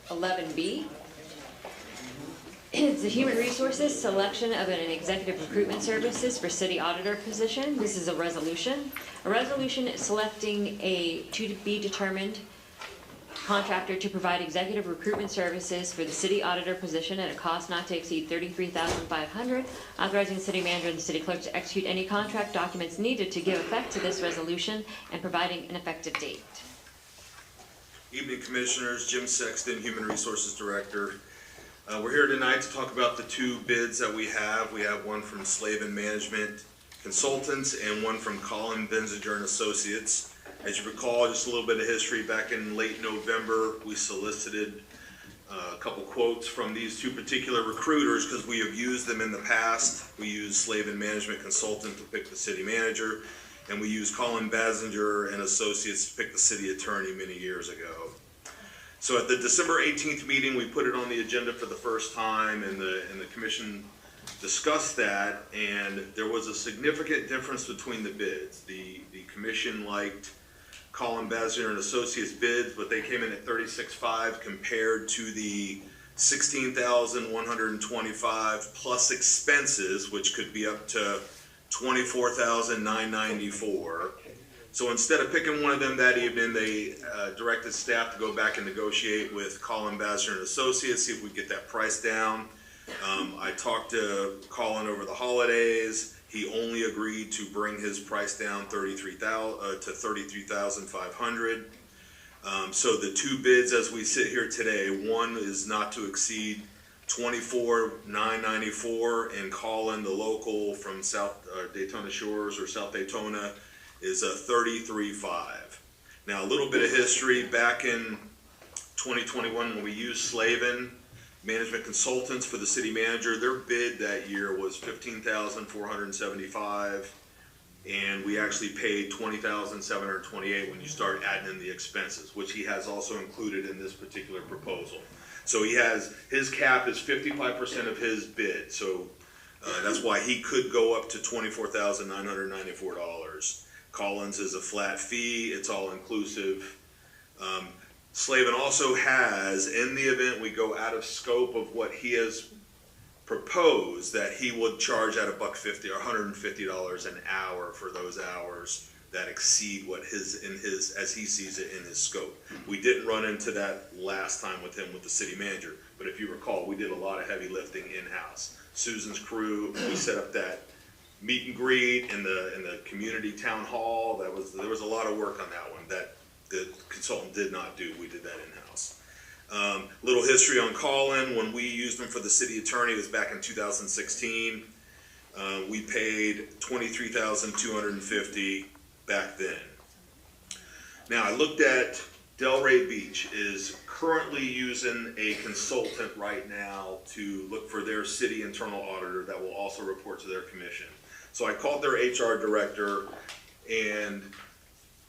11B. It's the Human Resources Selection of an Executive Recruitment Services for City Auditor position. This is a resolution. A resolution selecting a to-be-determined contractor to provide executive recruitment services for the city auditor position at a cost not to exceed $33,500, authorizing the city manager and the city clerk to execute any contract documents needed to give effect to this resolution and providing an effective date. Evening, Commissioners. Jim Sexton, Human Resources Director. We're here tonight to talk about the 2 bids that we have. We have one from Slavin Management Consultants and one from Colin Benzinger and Associates. As you recall, just a little bit of history, back in late November, we solicited a couple quotes from these 2 particular recruiters because we have used them in the past. We used Slavin Management Consultant to pick the city manager, and we used Colin Benzinger and Associates to pick the city attorney many years ago. So at the December 18th meeting, we put it on the agenda for the first time, and the commission discussed that, and there was a significant difference between the bids. The commission liked Colin Benzinger and Associates bids, but they came in at $36,500 compared to the $16,125 plus expenses, which could be up to $24,994. So instead of picking one of them that evening, they directed staff to go back and negotiate with Colin Benzinger and Associates, see if we could get that price down. I talked to Colin over the holidays. He only agreed to bring his price down to $33,500. So the 2 bids as we sit here today, one is not to exceed $24,994, and Colin, the local from South Daytona Shores or South Daytona, is a $33,500. Now a little bit of history. Back in 2021, when we used Slavin Management Consultants for the city manager, their bid that year was $15,475, and we actually paid $20,728 when you start adding in the expenses, which he has also included in this particular proposal. So he has, his cap is 55% of his bid, so that's why he could go up to $24,994. Collins is a flat fee, it's all inclusive. Slavin also has, in the event we go out of scope of what he has proposed, that he would charge at $150 or $150 an hour for those hours that exceed what as he sees it in his scope. We didn't run into that last time with him with the city manager, but if you recall, we did a lot of heavy lifting in-house. Susan's crew, we set up that meet and greet in the community town hall. There was a lot of work on that one that the consultant did not do. We did that in-house. Little history on Colin. When we used him for the city attorney, it was back in 2016. We paid $23,250 back then. Now I looked at Delray Beach is currently using a consultant right now to look for their city internal auditor that will also report to their commission. So I called their HR director and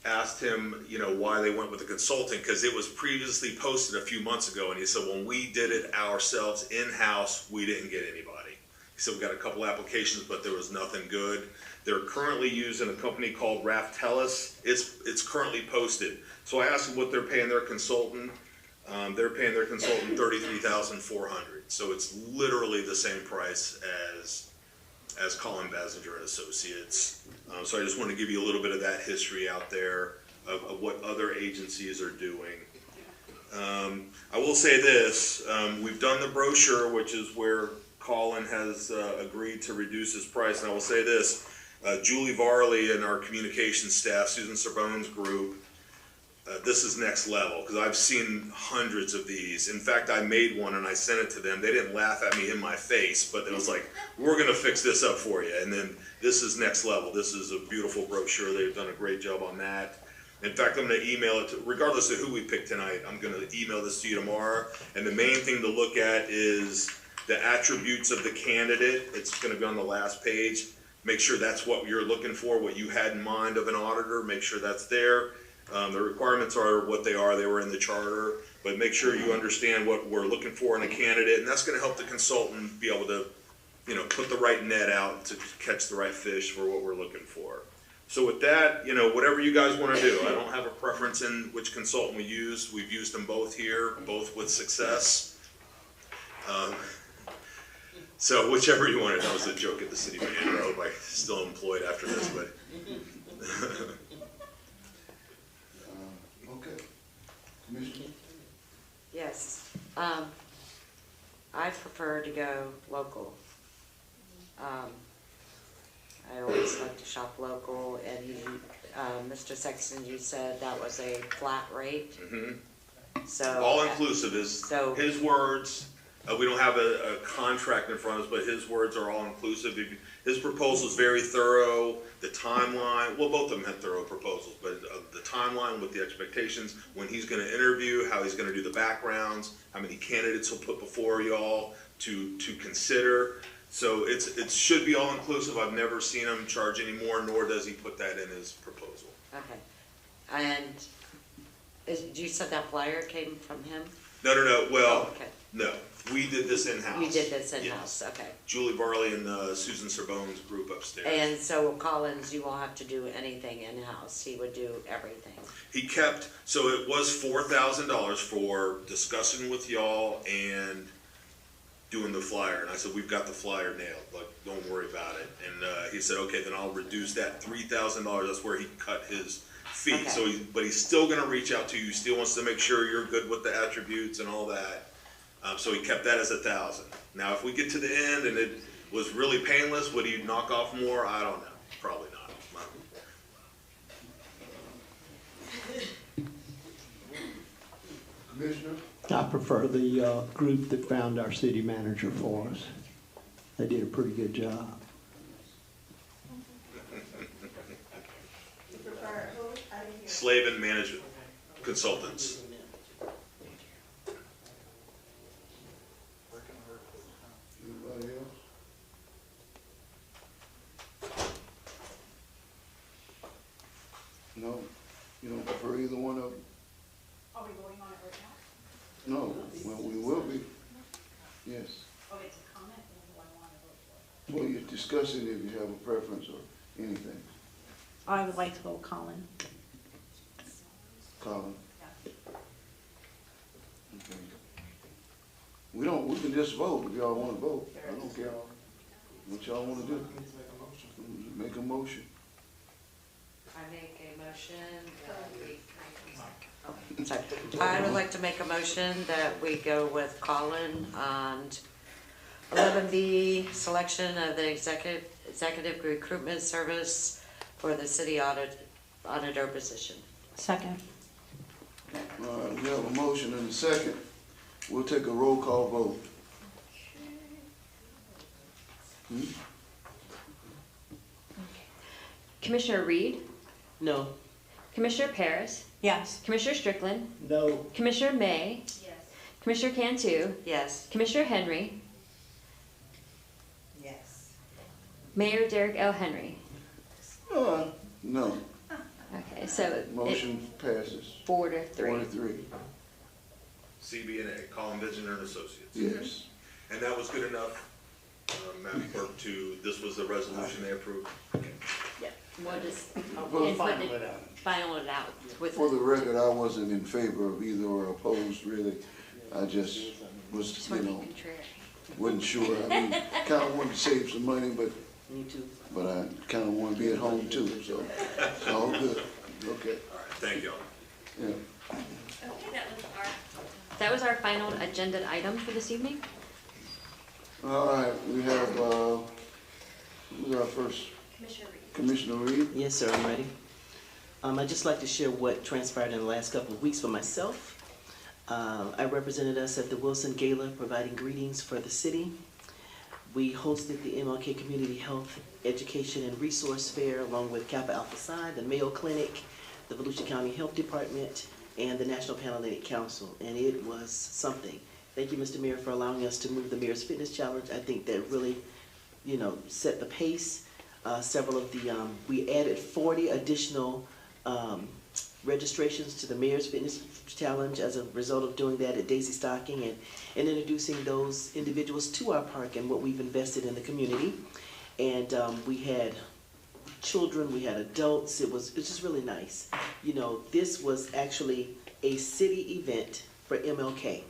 asked him, why they went with a consultant, because it was previously posted a few months ago, and he said, when we did it ourselves in-house, we didn't get anybody. He said, we got a couple applications, but there was nothing good. They're currently using a company called Raftellus. It's currently posted. So I asked them what they're paying their consultant. They're paying their consultant $33,400. So it's literally the same price as Colin Basinger and Associates. So I just want to give you a little bit of that history out there of what other agencies are doing. I will say this, we've done the brochure, which is where Colin has agreed to reduce his price. And I will say this, Julie Varley and our communications staff, Susan Serbone's group, this is next level, because I've seen hundreds of these. In fact, I made one and I sent it to them. They didn't laugh at me in my face, but it was like, we're going to fix this up for you. And then this is next level. This is a beautiful brochure. They've done a great job on that. In fact, I'm going to email it to, regardless of who we pick tonight, I'm going to email this to you tomorrow. And the main thing to look at is the attributes of the candidate. It's going to be on the last page. Make sure that's what you're looking for, what you had in mind of an auditor. Make sure that's there. The requirements are what they are. They were in the charter. But make sure you understand what we're looking for in a candidate. And that's going to help the consultant be able to, put the right net out to catch the right fish for what we're looking for. So with that, whatever you guys want to do. I don't have a preference in which consultant we use. We've used them both here, both with success. So whichever you wanted. That was a joke at the city manager. I hope I'm still employed after this, but. Okay. Commissioner? Yes. I prefer to go local. I always like to shop local, and Mr. Sexton, you said that was a flat rate? Mm-hmm. So. All-inclusive is his words. We don't have a contract in front of us, but his words are all-inclusive. His proposal is very thorough. The timeline, well, both of them had thorough proposals, but the timeline with the expectations, when he's going to interview, how he's going to do the backgrounds, how many candidates he'll put before y'all to consider. So it should be all-inclusive. I've never seen him charge any more, nor does he put that in his proposal. Okay. And you said that flyer came from him? No. Well, oh, okay. No. We did this in-house. You did this in-house, yes. Okay. Julie Varley and Susan Serbone's group upstairs. And so Collins, you won't have to do anything in-house. He would do everything. He kept, so it was $4,000 for discussing with y'all and doing the flyer. And I said, we've got the flyer nailed. Like, don't worry about it. And he said, okay, then I'll reduce that $3,000. That's where he cut his fee. Okay. So, but he's still going to reach out to you. He still wants to make sure you're good with the attributes and all that. So he kept that as $1,000. Now, if we get to the end and it was really painless, would he knock off more? I don't know. Probably not. Commissioner? I prefer the group that found our city manager for us. They did a pretty good job. Slavin Management Consultants. Anybody else? No? You don't prefer either one of them? Are we voting on it right now? No. Well, we will be. Yes. Oh, it's a comment, and do I want to vote for it? Well, you're discussing if you have a preference or anything. I would like to vote Colin. Colin? we can just vote if y'all wanna vote. I don't care. What y'all wanna do? Make a motion. I make a motion that we, oh, sorry. I would like to make a motion that we go with Colin on 11B, selection of the executive recruitment service for the city auditor position. Second. All right, we have a motion and a second. We'll take a roll call vote. Commissioner Reed, No. Commissioner Paris, Yes. Commissioner Strickland, No. Commissioner May, Commissioner Cantu, Yes. Commissioner Henry, Yes. Mayor Derek L. Henry. No. Okay, so it, Motion passes. 4-3. 4-3. CB&A, Colin Visioner and Associates. Yes. And that was good enough, Madam Clerk, this was the resolution they approved? We'll just We'll input final it, it out. final it out with. For the record, I wasn't in favor of either or opposed, really. I just was, you know, wasn't sure. I mean, kinda wanted to save some money, but. Me too. But I kinda wanna be at home too, so it's all good. Okay. All right, thank y'all. Yeah. Okay, that was our final agenda item for this evening. All right, we have, who's our first? Commissioner Reed. Commissioner Reed? Yes, sir, I'm ready. I'd just like to share what transpired in the last couple of weeks for myself. I represented us at the Wilson Gala, providing greetings for the city. We hosted the MLK Community Health Education and Resource Fair along with Kappa Alpha Psi, the Mayo Clinic, the Volusia County Health Department, and the National Panhellenic Council, and it was something. Thank you, Mr. Mayor, for allowing us to move the Mayor's Fitness Challenge. I think that really, you know, set the pace. Several of the, we added 40 additional registrations to the Mayor's Fitness Challenge as a result of doing that at Daisy Stocking and introducing those individuals to our park and what we've invested in the community. And we had children, we had adults. It was just really nice. You know, this was actually a city event for MLK.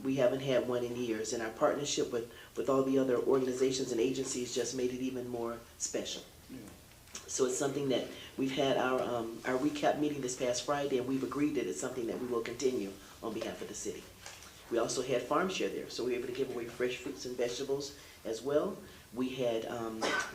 We haven't had one in years, and our partnership with all the other organizations and agencies just made it even more special. So it's something that we've had our recap meeting this past Friday, and we've agreed that it's something that we will continue on behalf of the city. We also had Farm Share there, so we were able to give away fresh fruits and vegetables as well. We had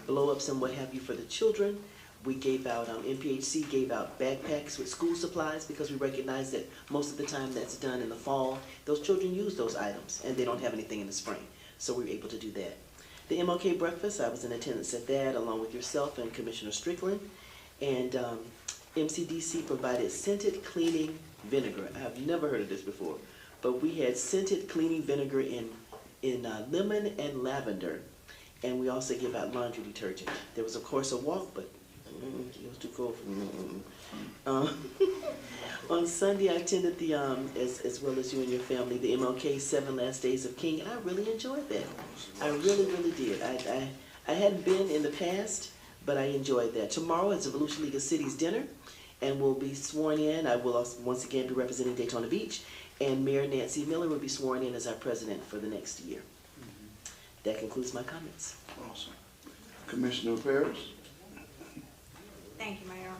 blow-ups and what have you for the children. We gave out, MPHC gave out backpacks with school supplies because we recognize that most of the time that's done in the fall. Those children use those items, and they don't have anything in the spring, so we were able to do that. The MLK breakfast, I was in attendance at that along with yourself and Commissioner Strickland. And MCDC provided scented cleaning vinegar. I have never heard of this before, but we had scented cleaning vinegar in lemon and lavender. And we also give out laundry detergent. There was, of course, a walk, but it was too cold for me. On Sunday, I attended the, as well as you and your family, the MLK 7 Last Days of King, and I really enjoyed that. I really, really did. I hadn't been in the past, but I enjoyed that. Tomorrow is the Volusia League of Cities dinner, and we'll be sworn in. I will also, once again, be representing Daytona Beach, and Mayor Nancy Miller will be sworn in as our president for the next year. That concludes my comments. Awesome. Commissioner Paris? Thank you, Mayor.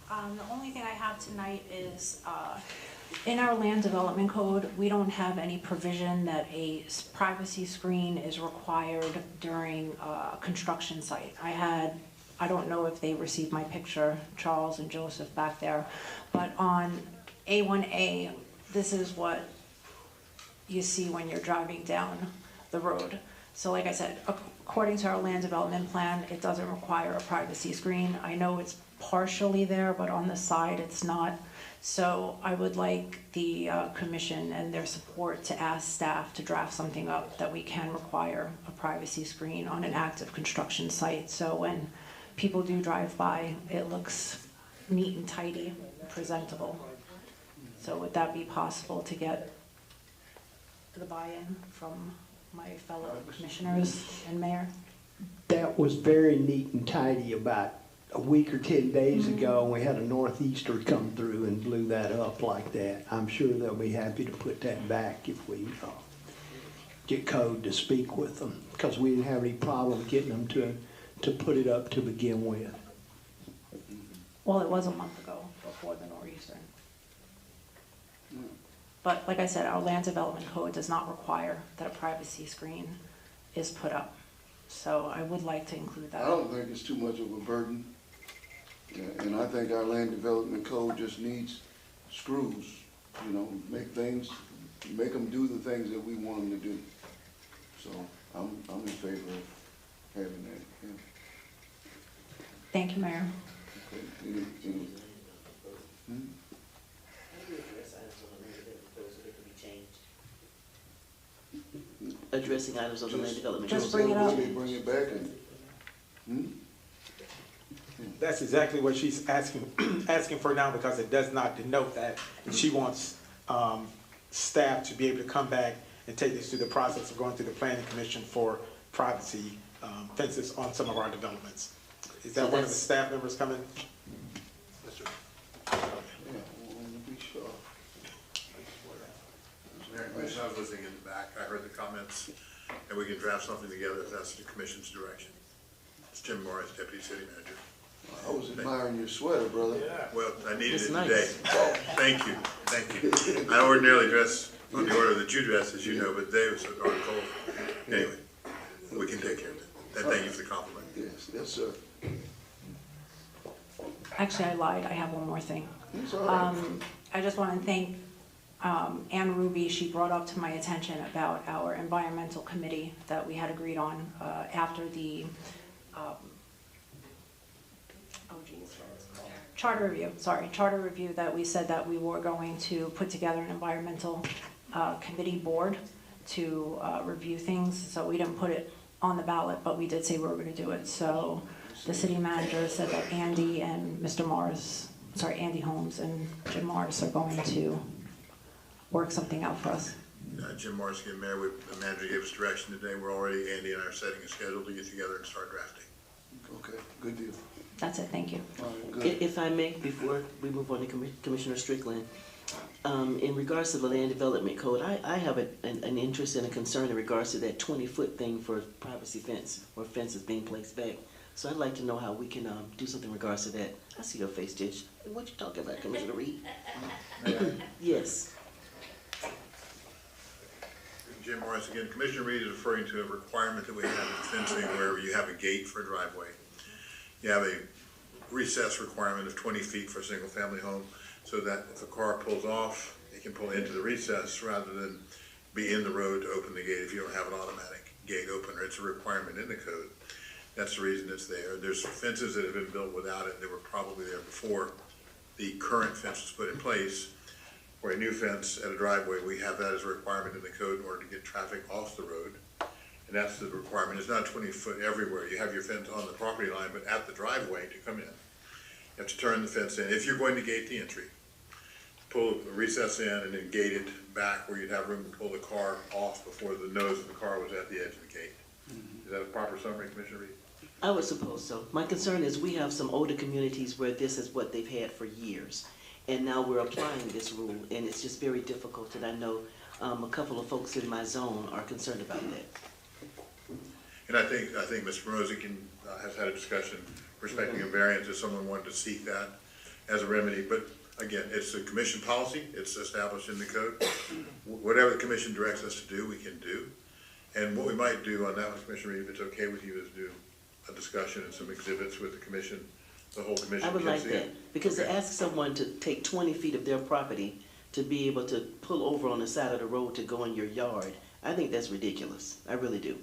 The only thing I have tonight is, in our land development code, we don't have any provision that a privacy screen is required during a construction site. I don't know if they received my picture, Charles and Joseph back there, but on A1A, this is what you see when you're driving down the road. So like I said, according to our land development plan, it doesn't require a privacy screen. I know it's partially there, but on the side it's not. So I would like the commission and their support to ask staff to draft something up that we can require a privacy screen on an active construction site. So when people do drive by, it looks neat and tidy, presentable. So would that be possible to get the buy-in from my fellow commissioners and mayor? That was very neat and tidy about a week or 10 days ago, and we had a northeaster come through and blew that up like that. I'm sure they'll be happy to put that back if we get code to speak with them, because we didn't have any problem getting them to put it up to begin with. Well, it was a month ago before the nor'easter. But like I said, our land development code does not require that a privacy screen is put up. So I would like to include that. I don't think it's too much of a burden. Yeah, and I think our land development code just needs screws, you know, make them do the things that we want them to do. So I'm in favor of having that, yeah. Thank you, Mayor. Okay, any, hmm? Addressing items on the land development. Just bring it up. Bring it back and, That's exactly what she's asking, asking for now, because it does not denote that. And she wants staff to be able to come back and take this through the process of going through the planning commission for privacy fences on some of our developments. Is that So one of the that's- staff members coming? Mayor, Commissioner, I was listening in the back, I heard the comments, and we can draft something together if that's the commission's direction. It's Jim Morris, Deputy City Manager. I was admiring your sweater, brother. Well, I needed It's it nice. today. Thank you, thank you. I ordinarily dress on the order that you dress, as you know, but today was so darn cold. Anyway, we can take care of it. And thank you for the compliment. Yes, yes, sir. Actually, I lied. I have one more thing. It's all right. I just want to thank Ann Ruby. She brought up to my attention about our environmental committee that we had agreed on after the charter review that we said that we were going to put together an environmental committee board to review things. So we didn't put it on the ballot, but we did say we were going to do it. So the city manager said that Andy and Mr. Morris, Andy Holmes and Jim Morris are going to work something out for us. Jim Morris, again, Mayor, the manager gave us direction today. We're already, Andy and I are setting a schedule to get together and start drafting. Okay, good deal. That's it, thank you. All right, good. If I may, before we move on to Commissioner Strickland, in regards to the land development code, I have an interest and a concern in regards to that 20-foot thing for privacy fence or fences being placed back. So I'd like to know how we can do something in regards to that. I see your face, Tish. What you talking about, Commissioner Reed? Yes. Jim Morris again. Commissioner Reed is referring to a requirement that we have in fencing where you have a gate for a driveway. You have a recess requirement of 20 feet for a single-family home, so that if a car pulls off, it can pull into the recess rather than be in the road to open the gate if you don't have an automatic gate opener. It's a requirement in the code. That's the reason it's there. There's fences that have been built without it. They were probably there before the current fence was put in place. For a new fence at a driveway, we have that as a requirement in the code in order to get traffic off the road. And that's the requirement. It's not 20 foot everywhere. You have your fence on the property line, but at the driveway to come in. You have to turn the fence in. If you're going to gate the entry, pull the recess in and then gate it back where you'd have room to pull the car off before the nose of the car was at the edge of the gate. Is that a proper summary, Commissioner Reed? I would suppose so. My concern is we have some older communities where this is what they've had for years. And now we're applying this rule, and it's just very difficult. And I know a couple of folks in my zone are concerned about that. And I think Mr. Morosi has had a discussion respecting a variance if someone wanted to seek that as a remedy. But again, it's a commission policy. It's established in the code. Whatever the commission directs us to do, we can do. And what we might do on that one, Commissioner Reed, if it's okay with you, is do a discussion and some exhibits with the commission, the whole commission. I would like can see it. that, because to ask someone to take 20 feet of their property to be able to pull over on the side of the road to go in your yard, I think that's ridiculous. I really do.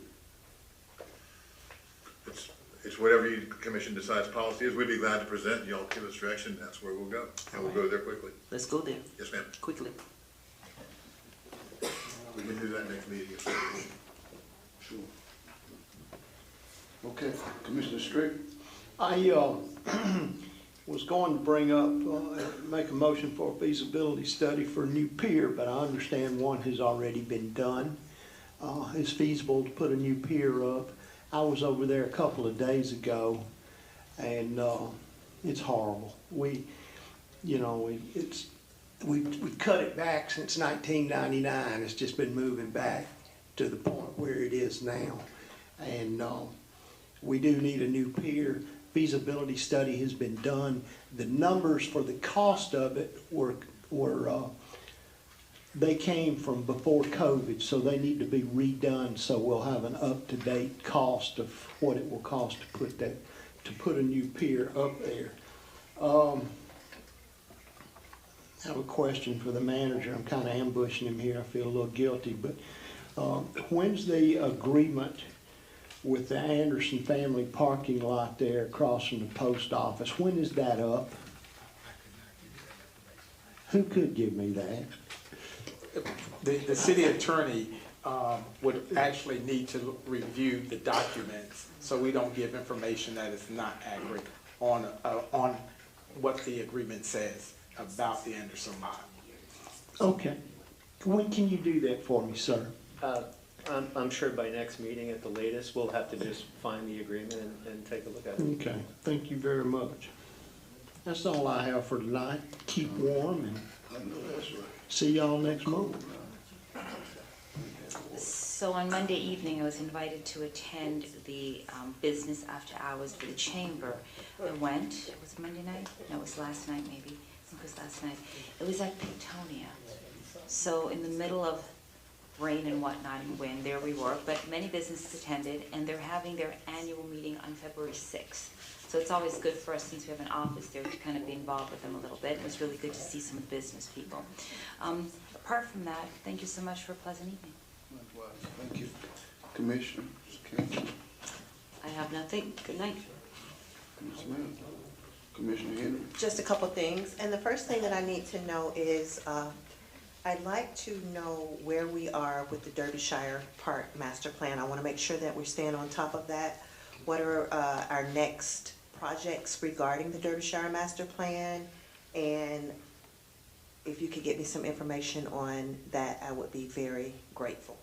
It's whatever you commission decides policy is. We'd be glad to present. Y'all give us direction. That's where we'll go. And we'll go there quickly. Let's go there. Yes, ma'am. Quickly. We can do that next meeting. Sure. Okay, Commissioner Strick? I was going to bring up, make a motion for a feasibility study for a new pier, but I understand one has already been done. It's feasible to put a new pier up. I was over there a couple of days ago, and it's horrible. We cut it back since 1999. It's just been moving back. to the point where it is now. And we do need a new pier. Feasibility study has been done. The numbers for the cost of it were they came from before COVID, so they need to be redone, so we'll have an up-to-date cost of what it will cost to put a new pier up there. I have a question for the manager. I'm kind of ambushing him here. I feel a little guilty, but when's the agreement with the Anderson family parking lot there across from the post office? When is that up? Who could give me that? The city attorney would actually need to review the documents, so we don't give information that is not accurate on what the agreement says about the Anderson lot. Okay. When can you do that for me, sir? I'm sure by next meeting at the latest, we'll have to just find the agreement and take a look at it. Okay, thank you very much. That's all I have for tonight. Keep warm and see y'all next month. So on Monday evening, I was invited to attend the business after hours for the chamber. I went, was it Monday night? No, it was last night maybe. I think it was last night. It was at Peytonia. So in the middle of rain and whatnot and wind, there we were, but many businesses attended, and they're having their annual meeting on February 6th. So it's always good for us, since we have an office there, to kind of be involved with them a little bit. It was really good to see some of the business people. Apart from that, thank you so much for a pleasant evening. Thank you. Commissioner Campbell. I have nothing. Good night. Yes, ma'am. Commissioner Henry. Just a couple things, and the first thing that I need to know is, I'd like to know where we are with the Derbyshire Park Master Plan. I want to make sure that we're staying on top of that. What are our next projects regarding the Derbyshire Master Plan? And if you could get me some information on that, I would be very grateful.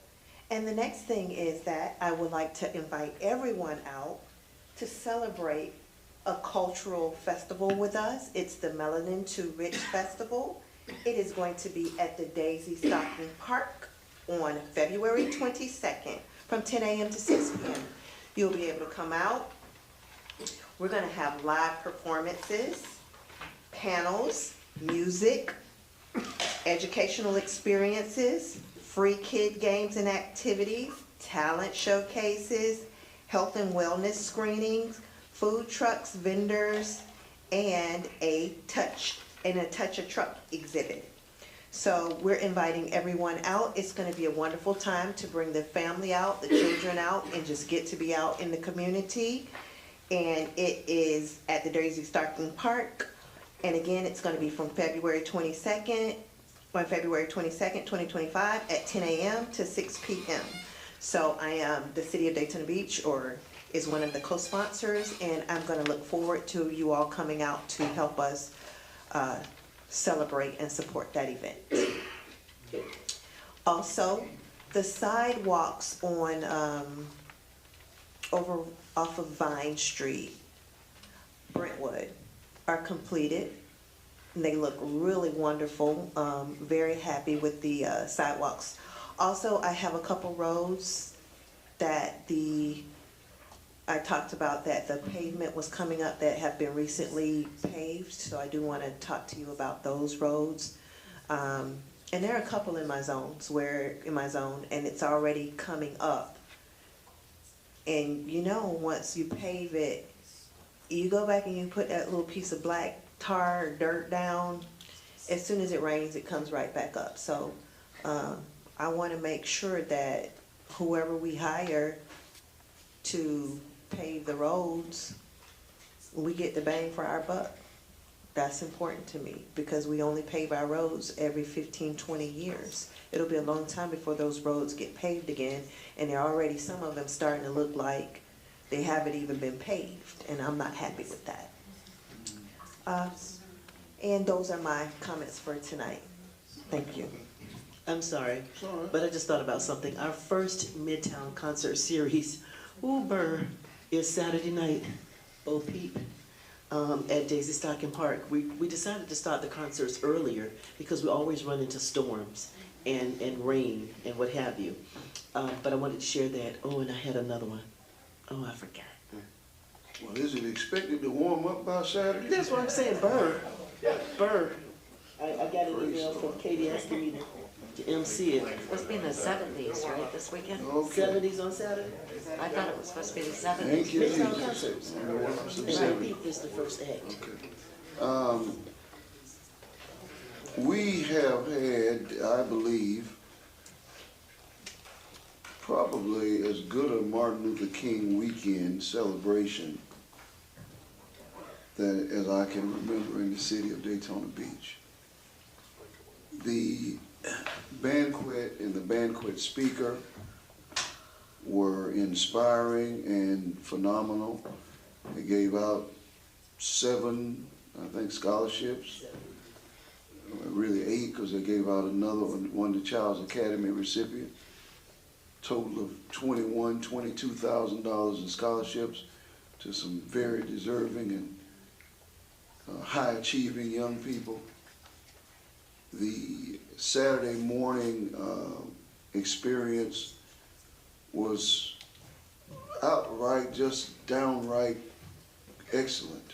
And the next thing is that I would like to invite everyone out to celebrate a cultural festival with us. It's the Melanin to Rich Festival. It is going to be at the Daisy Stocking Park on February 22nd from 10 a.m. to 6 p.m. You'll be able to come out. We're going to have live performances, panels, music, educational experiences, free kid games and activities, talent showcases, health and wellness screenings, food trucks, vendors, and a touch a truck exhibit. So we're inviting everyone out. It's going to be a wonderful time to bring the family out, the children out, and just get to be out in the community. And it is at the Daisy Stocking Park. And again, it's going to be from February 22nd, 2025 at 10 a.m. to 6 p.m. So I am the City of Daytona Beach, is one of the co-sponsors, and I'm going to look forward to you all coming out to help us celebrate and support that event. Also, the sidewalks on off of Vine Street, Brentwood, are completed. And they look really wonderful. Very happy with the sidewalks. Also, I have a couple roads that I talked about that the pavement was coming up that have been recently paved, so I do want to talk to you about those roads. And there are a couple in my zone, and it's already coming up. And you know, once you pave it, you go back and you put that little piece of black tar or dirt down, as soon as it rains, it comes right back up. So I want to make sure that whoever we hire to pave the roads, we get the bang for our buck. That's important to me, because we only pave our roads every 15, 20 years. It'll be a long time before those roads get paved again, and they're already, some of them starting to look like they haven't even been paved, and I'm not happy with that. And those are my comments for tonight. Thank you. I'm sorry, but I just thought about something. Our first Midtown concert series, Uber, is Saturday night, Bo Peep, at Daisy Stocking Park. We decided to start the concerts earlier because we always run into storms and rain and what have you. But I wanted to share that. Oh, and I had another one. Oh, I forgot. Well, is it expected to warm up by Saturday? That's what I'm saying, Burr. Burr. I got an email from Katie asking me to MC it. It's supposed to be in the 70s, right, this weekend? Okay. 70s on Saturday? I thought it was supposed to be the 70s. Thank you, Midtown Jesus. Concerts. And I think this is the first act. We have had, I believe, probably as good a Martin Luther King weekend celebration that as I can remember in the city of Daytona Beach. The banquet and the banquet speaker were inspiring and phenomenal. They gave out 7, I think, scholarships. Really 8, because they gave out another one to Child's Academy recipient. Total of $22,000 in scholarships to some very deserving and high-achieving young people. The Saturday morning experience was outright, just downright excellent.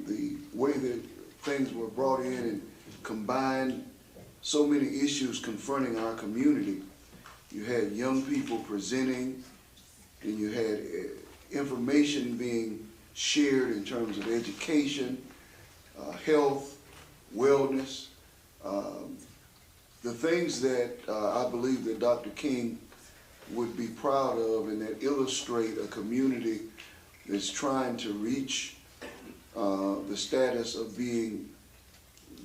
The way that things were brought in and combined so many issues confronting our community. You had young people presenting, and you had information being shared in terms of education, health, wellness, the things that I believe that Dr. King would be proud of and that illustrate a community that's trying to reach the status of being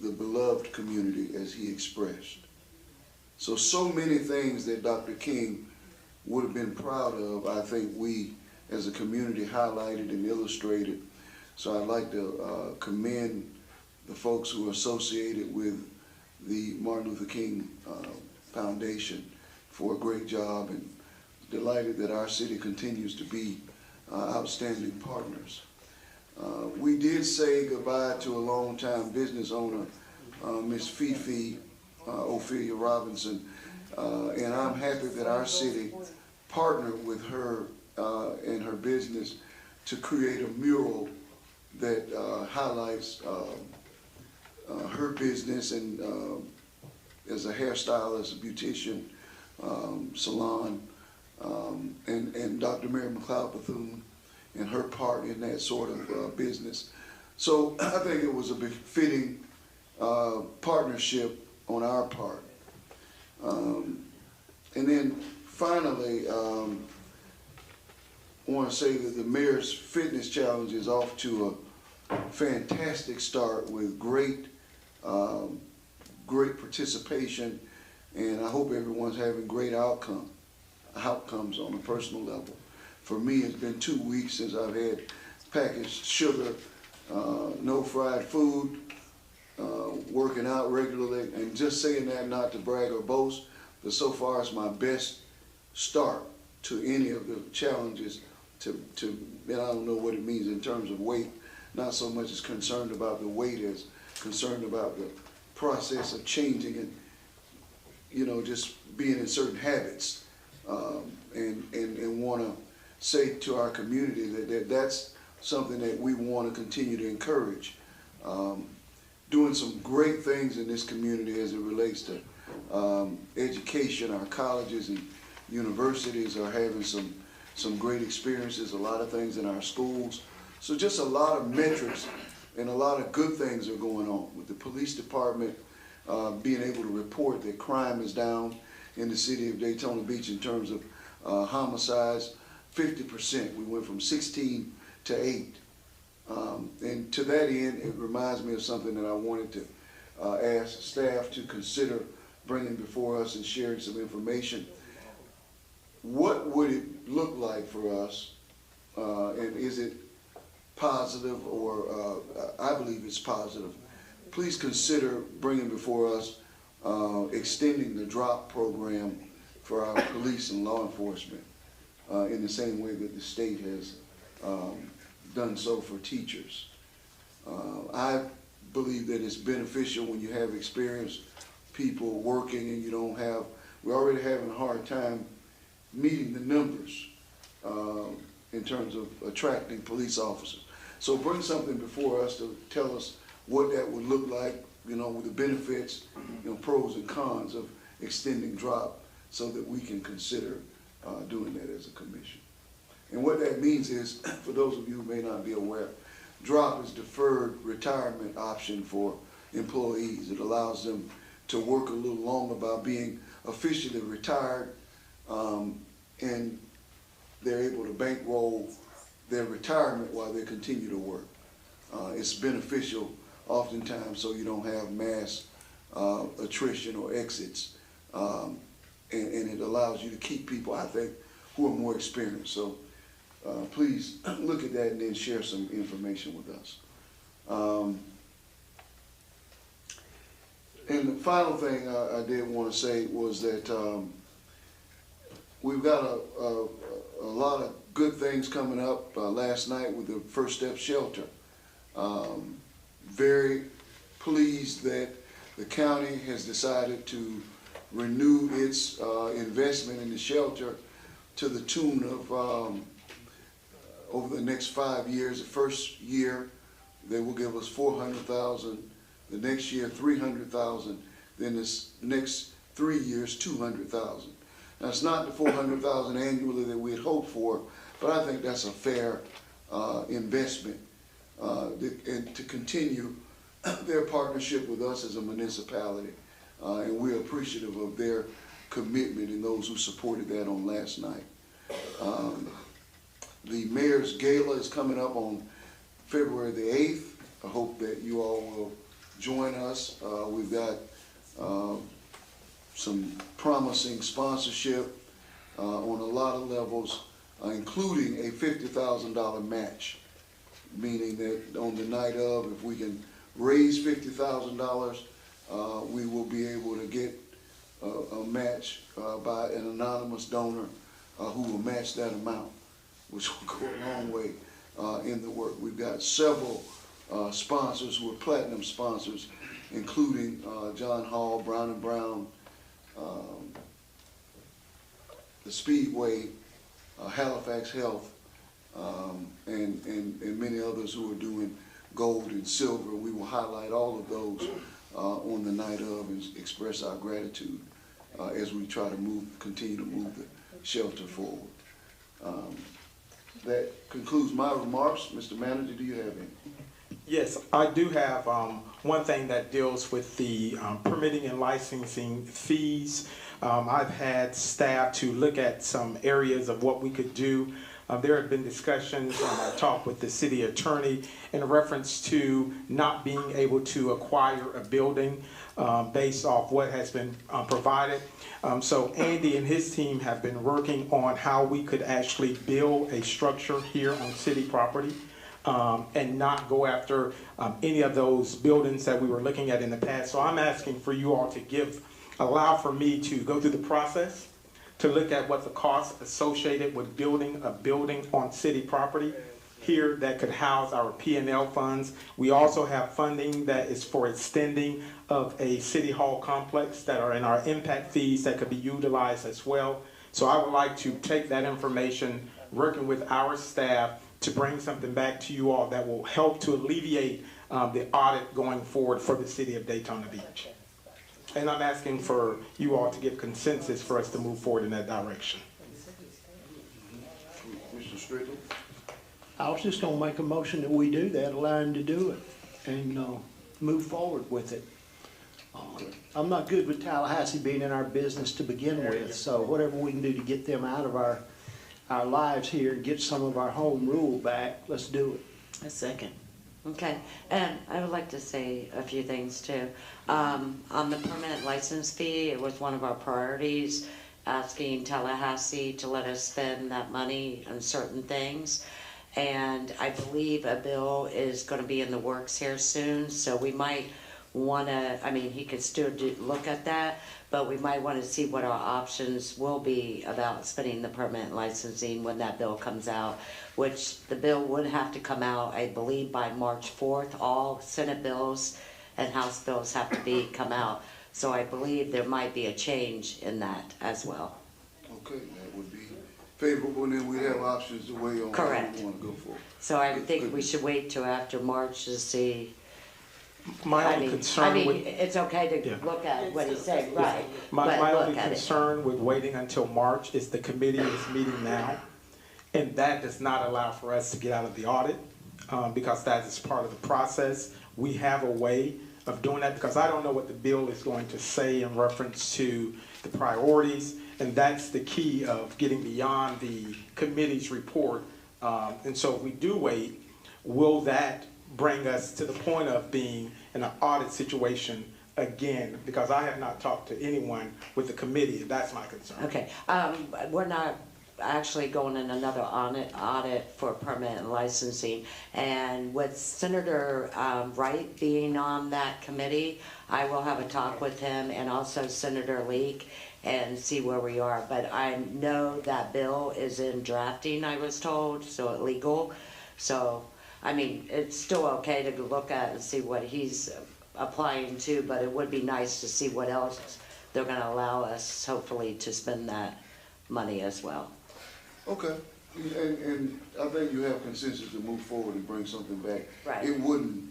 the beloved community as he expressed. So many things that Dr. King would have been proud of, I think we as a community highlighted and illustrated. So I'd like to commend the folks who are associated with the Martin Luther King Foundation for a great job, and delighted that our city continues to be outstanding partners. We did say goodbye to a longtime business owner, Miss Fifi Ophelia Robinson, and I'm happy that our city partnered with her and her business to create a mural that highlights her business and as a hairstylist, a beautician, salon, and Dr. Mary McLeod Bethune and her part in that sort of business. So I think it was a befitting partnership on our part. And then finally, I want to say that the Mayor's Fitness Challenge is off to a fantastic start with great participation, and I hope everyone's having great outcomes on a personal level. For me, it's been 2 weeks since I've had packaged sugar, no fried food, working out regularly, and just saying that not to brag or boast, but so far it's my best start to any of the challenges and I don't know what it means in terms of weight, not so much as concerned about the weight as concerned about the process of changing and, you know, just being in certain habits, and want to say to our community that that's something that we want to continue to encourage. Doing some great things in this community as it relates to education. Our colleges and universities are having some great experiences, a lot of things in our schools. So just a lot of metrics and a lot of good things are going on with the police department being able to report that crime is down in the city of Daytona Beach in terms of homicides, 50%. We went from 16 to 8. And to that end, it reminds me of something that I wanted to ask staff to consider bringing before us and sharing some information. What would it look like for us, and is it positive, or I believe it's positive. Please consider bringing before us extending the DROP program for our police and law enforcement in the same way that the state has done so for teachers. I believe that it's beneficial when you have experienced people working and you don't have we're already having a hard time meeting the numbers in terms of attracting police officers. So bring something before us to tell us what that would look like, with the benefits, pros and cons of extending DROP, so that we can consider doing that as a commission. And what that means is, for those of you who may not be aware, DROP is deferred retirement option for employees. It allows them to work a little longer by being officially retired, and they're able to bankroll their retirement while they continue to work. It's beneficial oftentimes so you don't have mass attrition or exits, and it allows you to keep people, I think, who are more experienced. So please look at that and then share some information with us. And the final thing I did want to say was that we've got a lot of good things coming up. Last night with the First Step Shelter. Very pleased that the county has decided to renew its investment in the shelter to the tune of over the next 5 years. The first year they will give us $400,000. The next year, $300,000. Then this next 3 years, $200,000. Now it's not the $400,000 annually that we had hoped for, but I think that's a fair investment and to continue their partnership with us as a municipality. And we're appreciative of their commitment and those who supported that on last night. The Mayor's Gala is coming up on February the 8th. I hope that you all will join us. We've got some promising sponsorship on a lot of levels, including a $50,000 match, meaning that on the night of, if we can raise $50,000, we will be able to get a match by an anonymous donor who will match that amount, which will go a long way in the work. We've got several sponsors who are platinum sponsors, including John Hall, Brown & Brown, the Speedway, Halifax Health, and many others who are doing gold and silver. We will highlight all of those on the night of and express our gratitude as we try to continue to move the shelter forward. That concludes my remarks. Mr. Manager, do you have any? Yes, I do have one thing that deals with the permitting and licensing fees. I've had staff to look at some areas of what we could do. There have been discussions, and I talked with the city attorney in reference to not being able to acquire a building based off what has been provided. So Andy and his team have been working on how we could actually build a structure here on city property and not go after any of those buildings that we were looking at in the past. So I'm asking for you all to allow for me to go through the process to look at what the costs associated with building a building on city property here that could house our P&L funds. We also have funding that is for extending of a city hall complex that are in our impact fees that could be utilized as well. So I would like to take that information, working with our staff, to bring something back to you all that will help to alleviate the audit going forward for the city of Daytona Beach. And I'm asking for you all to give consensus for us to move forward in that direction. Mr. Strickland? I was just gonna make a motion that we do that, allow him to do it, and move forward with it. I'm not good with Tallahassee being in our business to begin with, so whatever we can do to get them out of our lives here and get some of our home rule back, let's do it. A second. Okay, and I would like to say a few things too. On the permanent license fee, it was one of our priorities, asking Tallahassee to let us spend that money on certain things. And I believe a bill is gonna be in the works here soon, so we might wanna, he could still look at that, but we might wanna see what our options will be about spending the permanent licensing when that bill comes out, which the bill would have to come out, I believe, by March 4th. All Senate bills and House bills have to come out. So I believe there might be a change in that as well. Okay, that would be favorable, and then we have options to weigh on what Correct. we want to go for. So I think we should wait till after March to see. My I only mean, concern with. it's okay to Yeah. look at what he's saying, right? My but only look at it. concern with waiting until March is the committee is meeting now, and that does not allow for us to get out of the audit, because that is part of the process. We have a way of doing that, because I don't know what the bill is going to say in reference to the priorities, and that's the key of getting beyond the committee's report. And so if we do wait, will that bring us to the point of being in an audit situation again? Because I have not talked to anyone with the committee, and that's my concern. Okay, we're not actually going in another audit for permit and licensing. And with Senator Wright being on that committee, I will have a talk with him and also Senator Leak and see where we are. But I know that bill is in drafting, I was told, so it's legal. So, I mean, it's still okay to look at and see what he's applying to, but it would be nice to see what else they're gonna allow us, hopefully, to spend that money as well. Okay, and I think you have consensus to move forward and bring something back. Right. It wouldn't,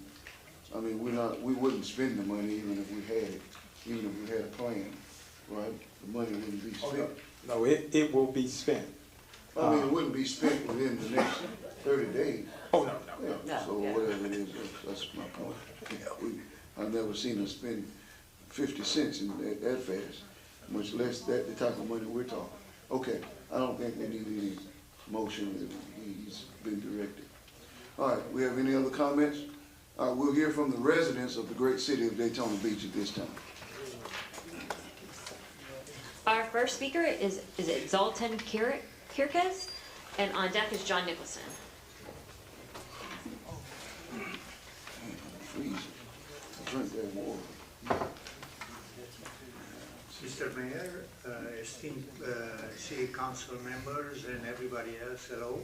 I mean, we wouldn't spend the money even if we had it, even if we had a plan, right? The money wouldn't be spent. No, it will be spent. I mean, it wouldn't be spent within the next 30 days. Oh, no, Yeah, No, so yeah. whatever it is, that's my point. Yeah, I've never seen us spend 50 cents in that fast, much less that, the type of money we're talking. Okay, I don't think we need any motion, he's been directed. All right, we have any other comments? All right, we'll hear from the residents of the great city of Daytona Beach at this time. Our first speaker is it Zoltan Kirkes, and on deck is John Nicholson. Freezing. Drink that water. Mr. Mayor, esteemed city council members and everybody else, hello.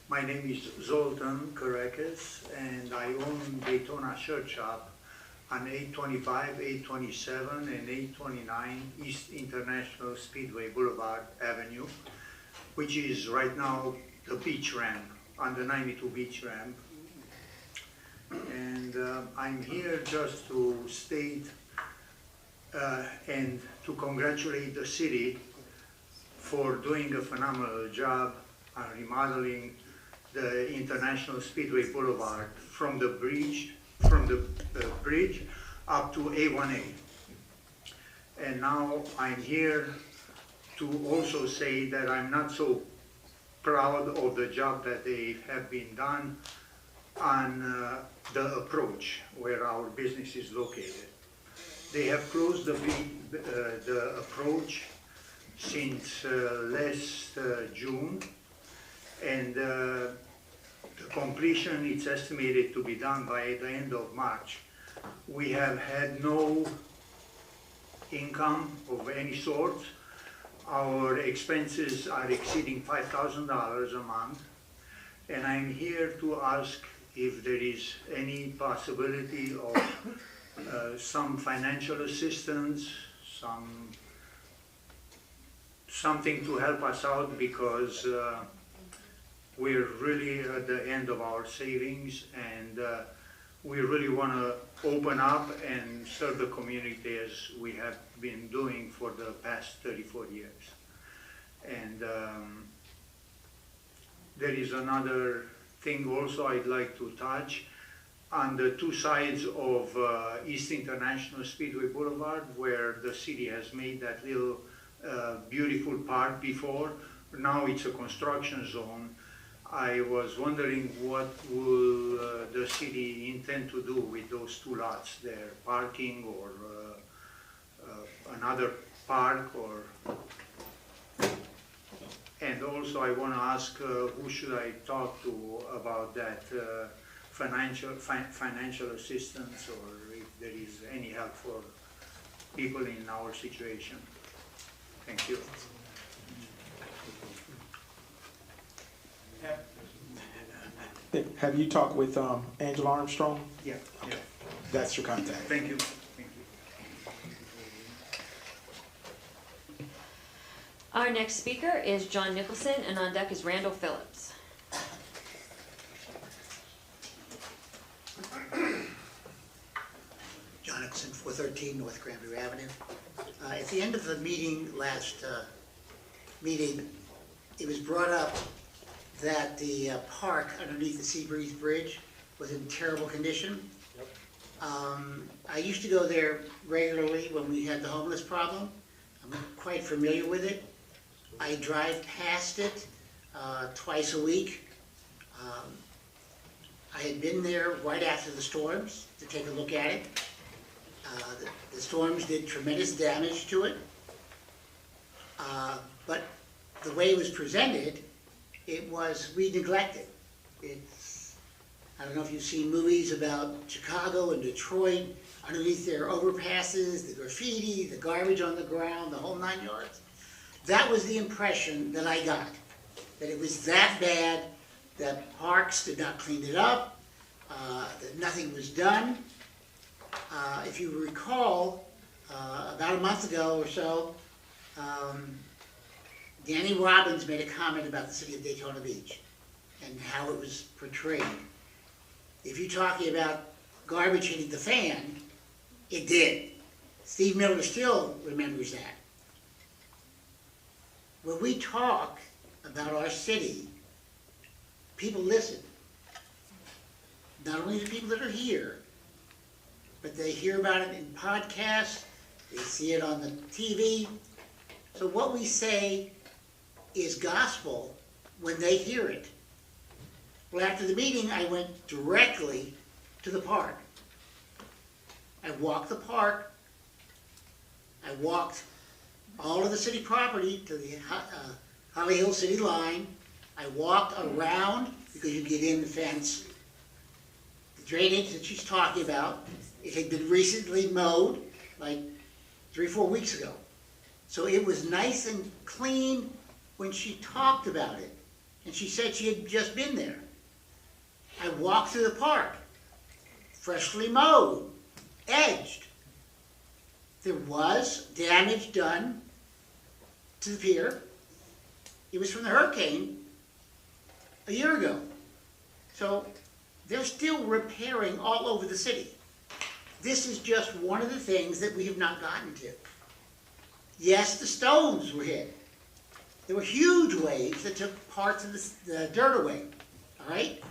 My name is Zoltan Karekes and I own Daytona Shirt Shop on 825, 827 and 829 East International Speedway Boulevard Avenue, which is right now the beach ramp, on the 92 beach ramp. And I'm here just to state and to congratulate the city for doing a phenomenal job on remodeling the International Speedway Boulevard from the bridge up to A1A. And now I'm here to also say that I'm not so proud of the job that they have been done on the approach where our business is located. They have closed the approach since last June, and the completion is estimated to be done by the end of March. We have had no income of any sort. Our expenses are exceeding $5,000 a month, and I'm here to ask if there is any possibility of some financial assistance, something to help us out, because we're really at the end of our savings, and we really want to open up and serve the community as we have been doing for the past 34 years. And there is another thing also I'd like to touch. On the two sides of East International Speedway Boulevard, where the city has made that little beautiful park before, now it's a construction zone. I was wondering what will the city intend to do with those two lots there, parking or another park, or. And also I want to ask who should I talk to about that financial assistance, or if there is any help for people in our situation. Thank you. Have you talked with Angela Armstrong? Yeah. That's your contact. Thank you. Our next speaker is John Nicholson, and on deck is Randall Phillips. John Nicholson, 413 North Granbury Avenue. At the end of the meeting, last meeting, it was brought up that the park underneath the Seabreeze Bridge was in terrible condition. I used to go there regularly when we had the homeless problem. I'm quite familiar with it. I drive past it twice a week. I had been there right after the storms to take a look at it. The storms did tremendous damage to it. But the way it was presented, we neglected. I don't know if you've seen movies about Chicago and Detroit, underneath their overpasses, the graffiti, the garbage on the ground, the whole 9 yards. That was the impression that I got, that it was that bad, that parks did not clean it up, that nothing was done. If you recall, about a month ago or so, Danny Robbins made a comment about the city of Daytona Beach and how it was portrayed. If you're talking about garbage hitting the fan, it did. Steve Miller still remembers that. When we talk about our city, people listen. Not only the people that are here, but they hear about it in podcasts, they see it on the TV. So what we say is gospel when they hear it. Well, after the meeting, I went directly to the park. I walked the park. I walked all of the city property to the Holly Hill City line. I walked around because you get in the fence. The drainage that she's talking about, it had been recently mowed, like 3 or 4 weeks ago. So it was nice and clean when she talked about it. And she said she had just been there. I walked through the park, freshly mowed, edged. There was damage done to the pier. It was from the hurricane a year ago. So they're still repairing all over the city. This is just one of the things that we have not gotten to. Yes, the stones were hit. There were huge waves that took parts of the dirt away, all right?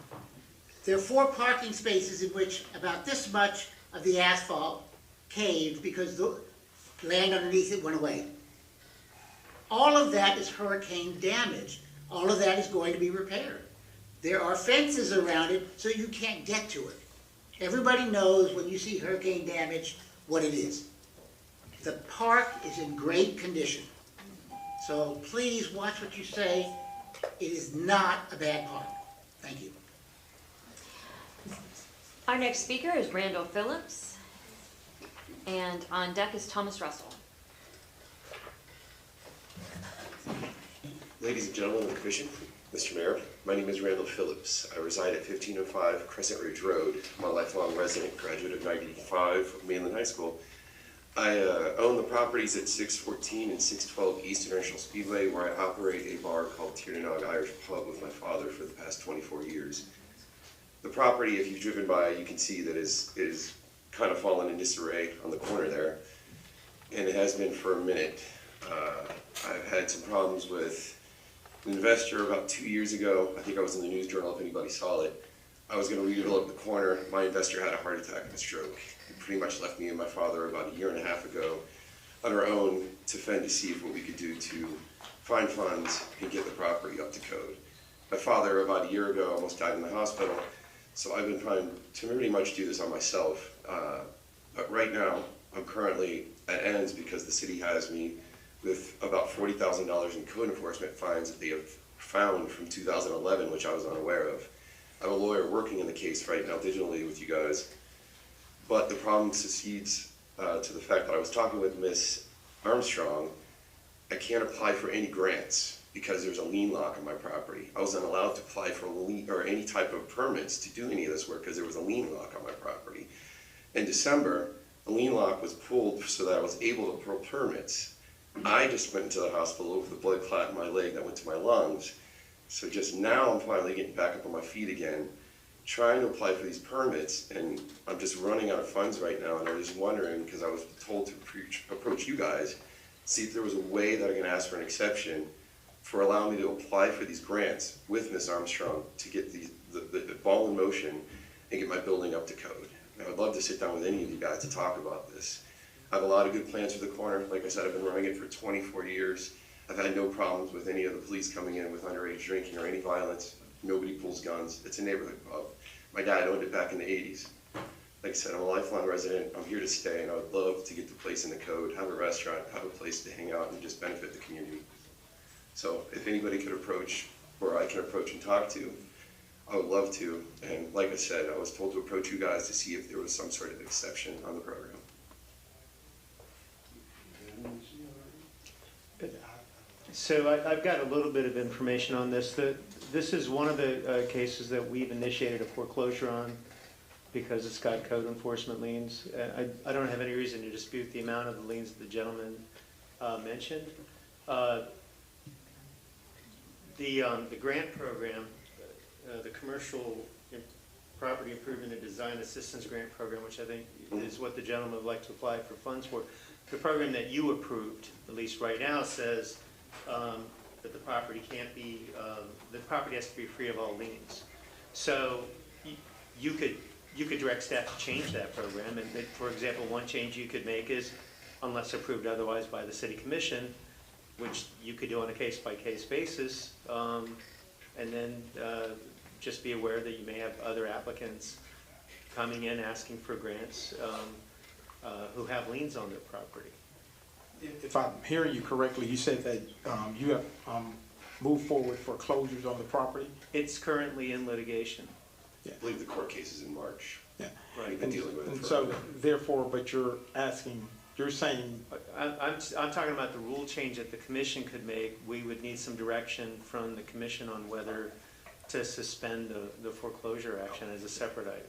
There are 4 parking spaces in which about this much of the asphalt caved because the land underneath it went away. All of that is hurricane damage. All of that is going to be repaired. There are fences around it so you can't get to it. Everybody knows when you see hurricane damage what it is. The park is in great condition. So please watch what you say. It is not a bad park. Thank you. Our next speaker is Randall Phillips, and on deck is Thomas Russell. Ladies and gentlemen of the Commission, Mr. Mayor, my name is Randall Phillips. I reside at 1505 Crescent Ridge Road. I'm a lifelong resident, graduate of 95 Mainland High School. I own the properties at 614 and 612 East International Speedway, where I operate a bar called Tiernanog Irish Pub with my father for the past 24 years. The property, if you've driven by, you can see that is kind of fallen in disarray on the corner there, and it has been for a minute. I've had some problems with an investor about 2 years ago. I think I was in the News Journal if anybody saw it. I was going to redevelop the corner. My investor had a heart attack and a stroke. He pretty much left me and my father about 1.5 years ago on our own to fend to see what we could do to find funds and get the property up to code. My father, about 1 year ago, almost died in the hospital. So I've been trying to pretty much do this on myself. But right now, I'm currently at ends because the city has me with about $40,000 in code enforcement fines that they have found from 2011, which I was unaware of. I have a lawyer working in the case right now digitally with you guys. But the problem succeeds to the fact that I was talking with Miss Armstrong. I can't apply for any grants because there's a lien lock on my property. I wasn't allowed to apply for a lien or any type of permits to do any of this work because there was a lien lock on my property. In December, the lien lock was pulled so that I was able to pull permits. I just went into the hospital with a blood clot in my leg that went to my lungs. So just now I'm finally getting back up on my feet again, trying to apply for these permits, and I'm just running out of funds right now, and I was wondering, because I was told to approach you guys, see if there was a way that I can ask for an exception for allowing me to apply for these grants with Ms. Armstrong to get the ball in motion and get my building up to code. And I would love to sit down with any of you guys to talk about this. I have a lot of good plans for the corner. Like I said, I've been running it for 24 years. I've had no problems with any of the police coming in with underage drinking or any violence. Nobody pulls guns. It's a neighborhood pub. My dad owned it back in the 80s. Like I said, I'm a lifelong resident. I'm here to stay, and I would love to get the place in the code, have a restaurant, have a place to hang out, and just benefit the community. So if anybody could approach, or I can approach and talk to, I would love to. And like I said, I was told to approach you guys to see if there was some sort of exception on the program. So I've got a little bit of information on this. This is one of the cases that we've initiated a foreclosure on because it's got code enforcement liens. I don't have any reason to dispute the amount of the liens that the gentleman mentioned. The grant program, the commercial property improvement and design assistance grant program, which I think is what the gentleman would like to apply for funds for. The program that you approved, at least right now, says that the property can't be, the property has to be free of all liens. So you could direct staff to change that program. And for example, one change you could make is, unless approved otherwise by the city commission, which you could do on a case-by-case basis, and then just be aware that you may have other applicants coming in asking for grants who have liens on their property. If I'm hearing you correctly, you said that you have moved forward foreclosures on the property? It's currently in litigation. I believe the court case is in March. Yeah. Right. We've been dealing with it And for so therefore, but you're saying. I'm talking about the rule change that the commission could make. We would need some direction from the commission on whether to suspend the foreclosure action as a separate item.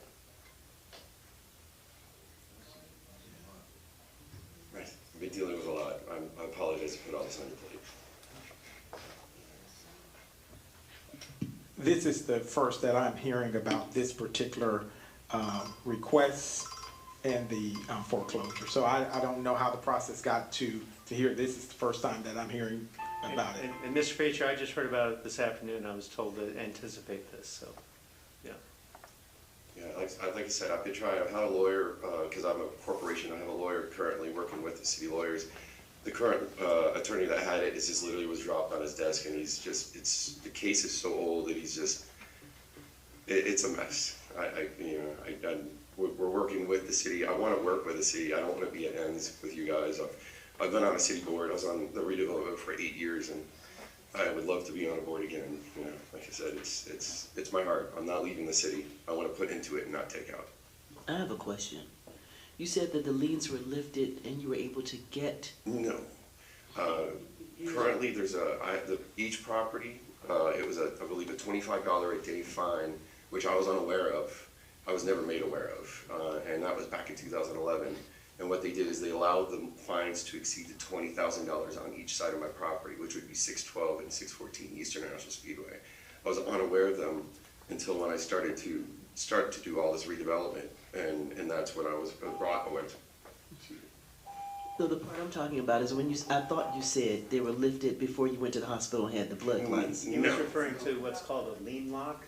Right. I've been dealing with a lot. I apologize to put all this on your plate. This is the first that I'm hearing about this particular request and the foreclosure. So I don't know how the process got to here. This is the first time that I'm hearing about it. And Mr. Patriot, I just heard about it this afternoon. I was told to anticipate this, so, yeah. Yeah, like I said, I've been trying. I've had a lawyer, because I'm a corporation, I have a lawyer currently working with the city lawyers. The current attorney that had it is just literally was dropped on his desk, and he's just, the case is so old that he's just, it's a mess. We're working with the city. I want to work with the city. I don't want to be at ends with you guys. I've been on the city board. I was on the redevelopment for 8 years, and I would love to be on a board again. You know, like I said, it's my heart. I'm not leaving the city. I want to put into it and not take out. I have a question. You said that the liens were lifted and you were able to get. No. Currently, there's each property. It was I believe a $25 a day fine, which I was unaware of. I was never made aware of, and that was back in 2011. And what they did is they allowed the fines to exceed the $20,000 on each side of my property, which would be 612 and 614 Eastern International Speedway. I was unaware of them until when I started to do all this redevelopment, and that's when I was brought aware. So the part I'm talking about is when I thought you said they were lifted before you went to the hospital and had the blood clots. He was referring to what's called a lien lock.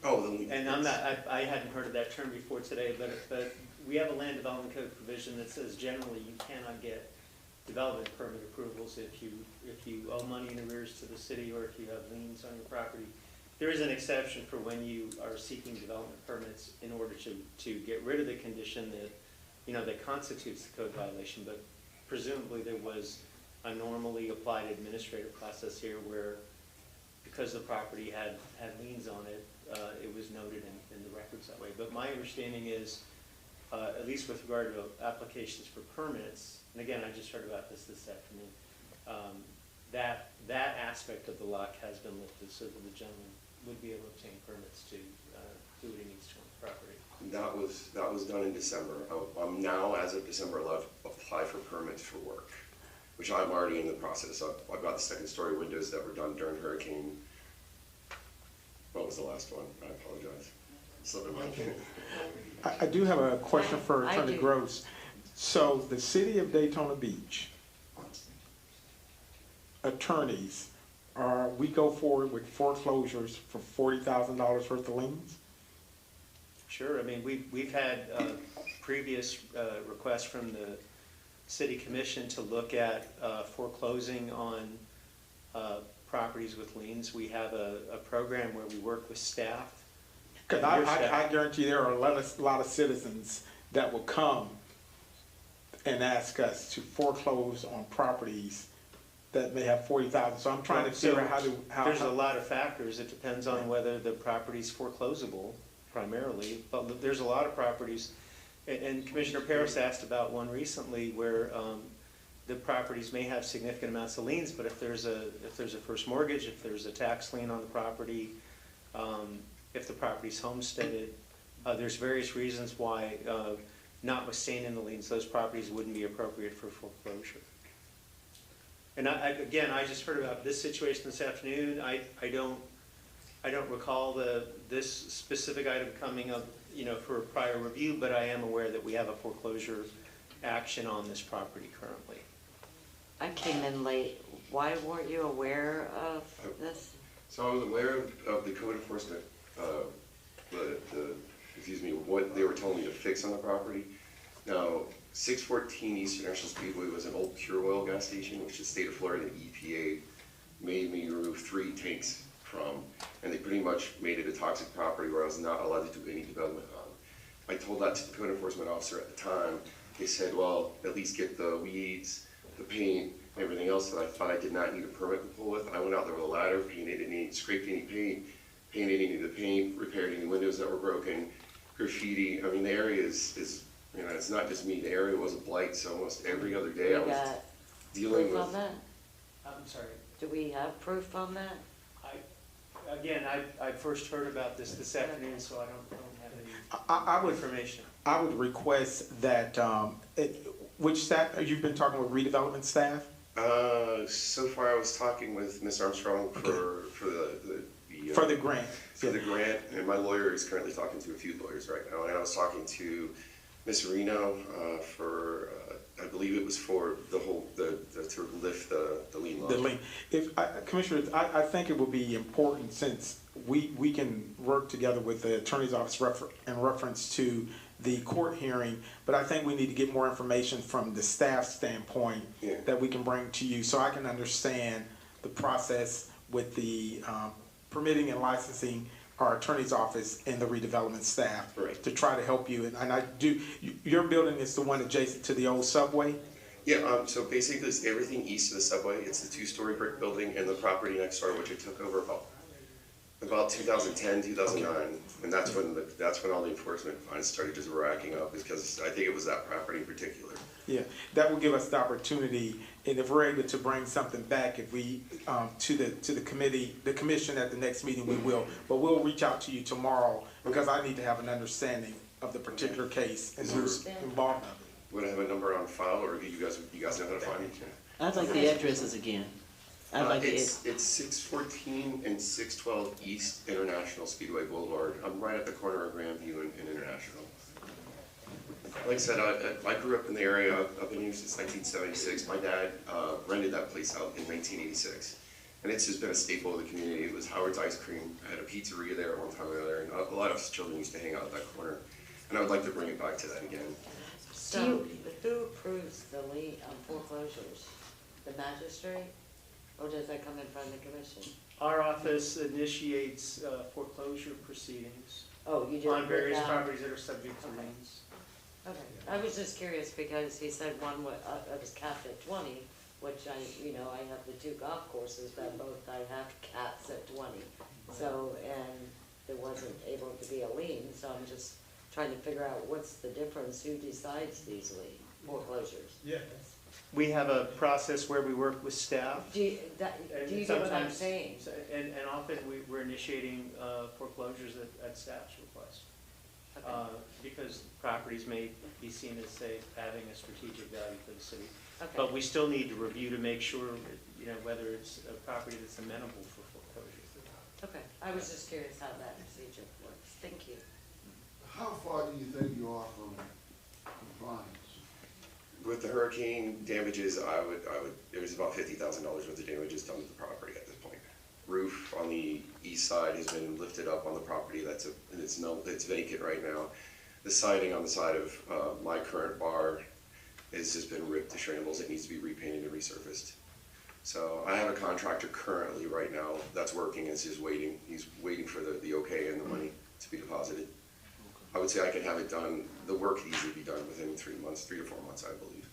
Oh, the lien. And I hadn't heard of that term before today, but we have a land development code provision that says generally you cannot get development permit approvals if you owe money in arrears to the city or if you have liens on your property. There is an exception for when you are seeking development permits in order to get rid of the condition that constitutes the code violation, but presumably there was a normally applied administrative process here where, because the property had liens on it, it was noted in the records that way. But my understanding is, at least with regard to applications for permits, and again, I just heard about this afternoon, that aspect of the lock has been lifted so that the gentleman would be able to obtain permits to do what he needs to on the property. That was done in December. I'm now, as of December 11th, apply for permits for work. which I'm already in the process of. I've got the second story windows that were done during Hurricane. What was the last one? I apologize. Slipping my mind. I do have a question for I Attorney do. Gross. So the city of Daytona Beach attorneys, we go forward with foreclosures for $40,000 worth of liens? Sure, I mean, we've had previous requests from the city commission to look at foreclosing on properties with liens. We have a program where we work with staff. Because I guarantee there are a lot of citizens that will come and ask us to foreclose on properties that may have 40,000. So I'm trying to figure out how. There's a lot of factors. It depends on whether the property's foreclosable primarily, but there's a lot of properties. And Commissioner Paris asked about one recently where the properties may have significant amounts of liens, but if there's a first mortgage, if there's a tax lien on the property, if the property's homesteaded, there's various reasons why, notwithstanding the liens, those properties wouldn't be appropriate for foreclosure. And I just heard about this situation this afternoon. I don't recall this specific item coming up, for a prior review, but I am aware that we have a foreclosure action on this property currently. I came in late. Why weren't you aware of this? So I was aware of the code enforcement, what they were telling me to fix on the property. Now, 614 East International Speedway was an old Pure Oil gas station, which the state of Florida and EPA made me remove 3 tanks from, and they pretty much made it a toxic property where I was not allowed to do any development on. I told that to the code enforcement officer at the time. They said, well, at least get the weeds, the paint, everything else that I thought I did not need a permit to pull with. I went out there with a ladder, scraped any paint, painted any of the paint, repaired any windows that were broken, graffiti. I mean, the area is it's not just me. The area was a blight, so almost every other day I was dealing Proof with. on that? I'm sorry. Do we have proof on that? I first heard about this afternoon, so I don't have any information. I would request that, which staff, you've been talking with redevelopment staff? So far I was talking with Ms. Armstrong for the For the grant. For the grant, and my lawyer is currently talking to a few lawyers right now, and I was talking to Ms. Reno for, I believe it was for to lift the lien loan. The lien. Commissioner, I think it would be important, since we can work together with the attorney's office in reference to the court hearing, but I think we need to get more information from the staff standpoint that we can bring to you, so I can understand the process with the permitting and licensing, our attorney's office and the redevelopment staff to try to help you. And I do, your building is the one adjacent to the old subway? Yeah, so basically it's everything east of the subway. It's the 2-story brick building and the property next door, which I took over about 2010, 2009. And that's when all the enforcement fines started just racking up, because I think it was that property in particular. Yeah, that will give us the opportunity, and if we're able to bring something back, if we, to the committee, the commission at the next meeting, we will. But we'll reach out to you tomorrow, because I need to have an understanding of the particular case and who's involved. Would I have a number on file, or do you guys know how to find me? I'd like the addresses again. It's 614 and 612 East International Speedway Boulevard. I'm right at the corner of Grandview and International. Like I said, I grew up in the area. I've been here since 1976. My dad rented that place out in 1986. And it's just been a staple of the community. It was Howard's Ice Cream. I had a pizzeria there at one time or another, and a lot of us children used to hang out at that corner. And I would like to bring it back to that again. So, who approves the lien foreclosures? The magistrate? Or does that come in front of the commission? Our office initiates foreclosure proceedings you do on various without- properties that are subject to liens. Okay, I was just curious because he said one was capped at 20, which I have the 2 golf courses that both I have caps at 20. So, and there wasn't able to be a lien, so I'm just trying to figure out what's the difference, who decides these lien foreclosures? Yes. We have a process where we work with staff. Do you get what I'm saying? And often we're initiating foreclosures at staff's request. because properties may be seen as, say, having a strategic value for the city. Okay. But we still need to review to make sure, whether it's a property that's amenable for foreclosure. Okay, I was just curious how that procedure works. Thank you. How far do you think you are from compliance? With the hurricane damages, it was about $50,000 worth of damages done to the property at this point. Roof on the east side has been lifted up on the property, it's vacant right now. The siding on the side of my current bar has just been ripped to shambles, it needs to be repainted and resurfaced. So I have a contractor currently right now that's working, he's waiting for the okay and the money to be deposited. I would say I could have it done, the work could easily be done within 3 to 4 months, I believe.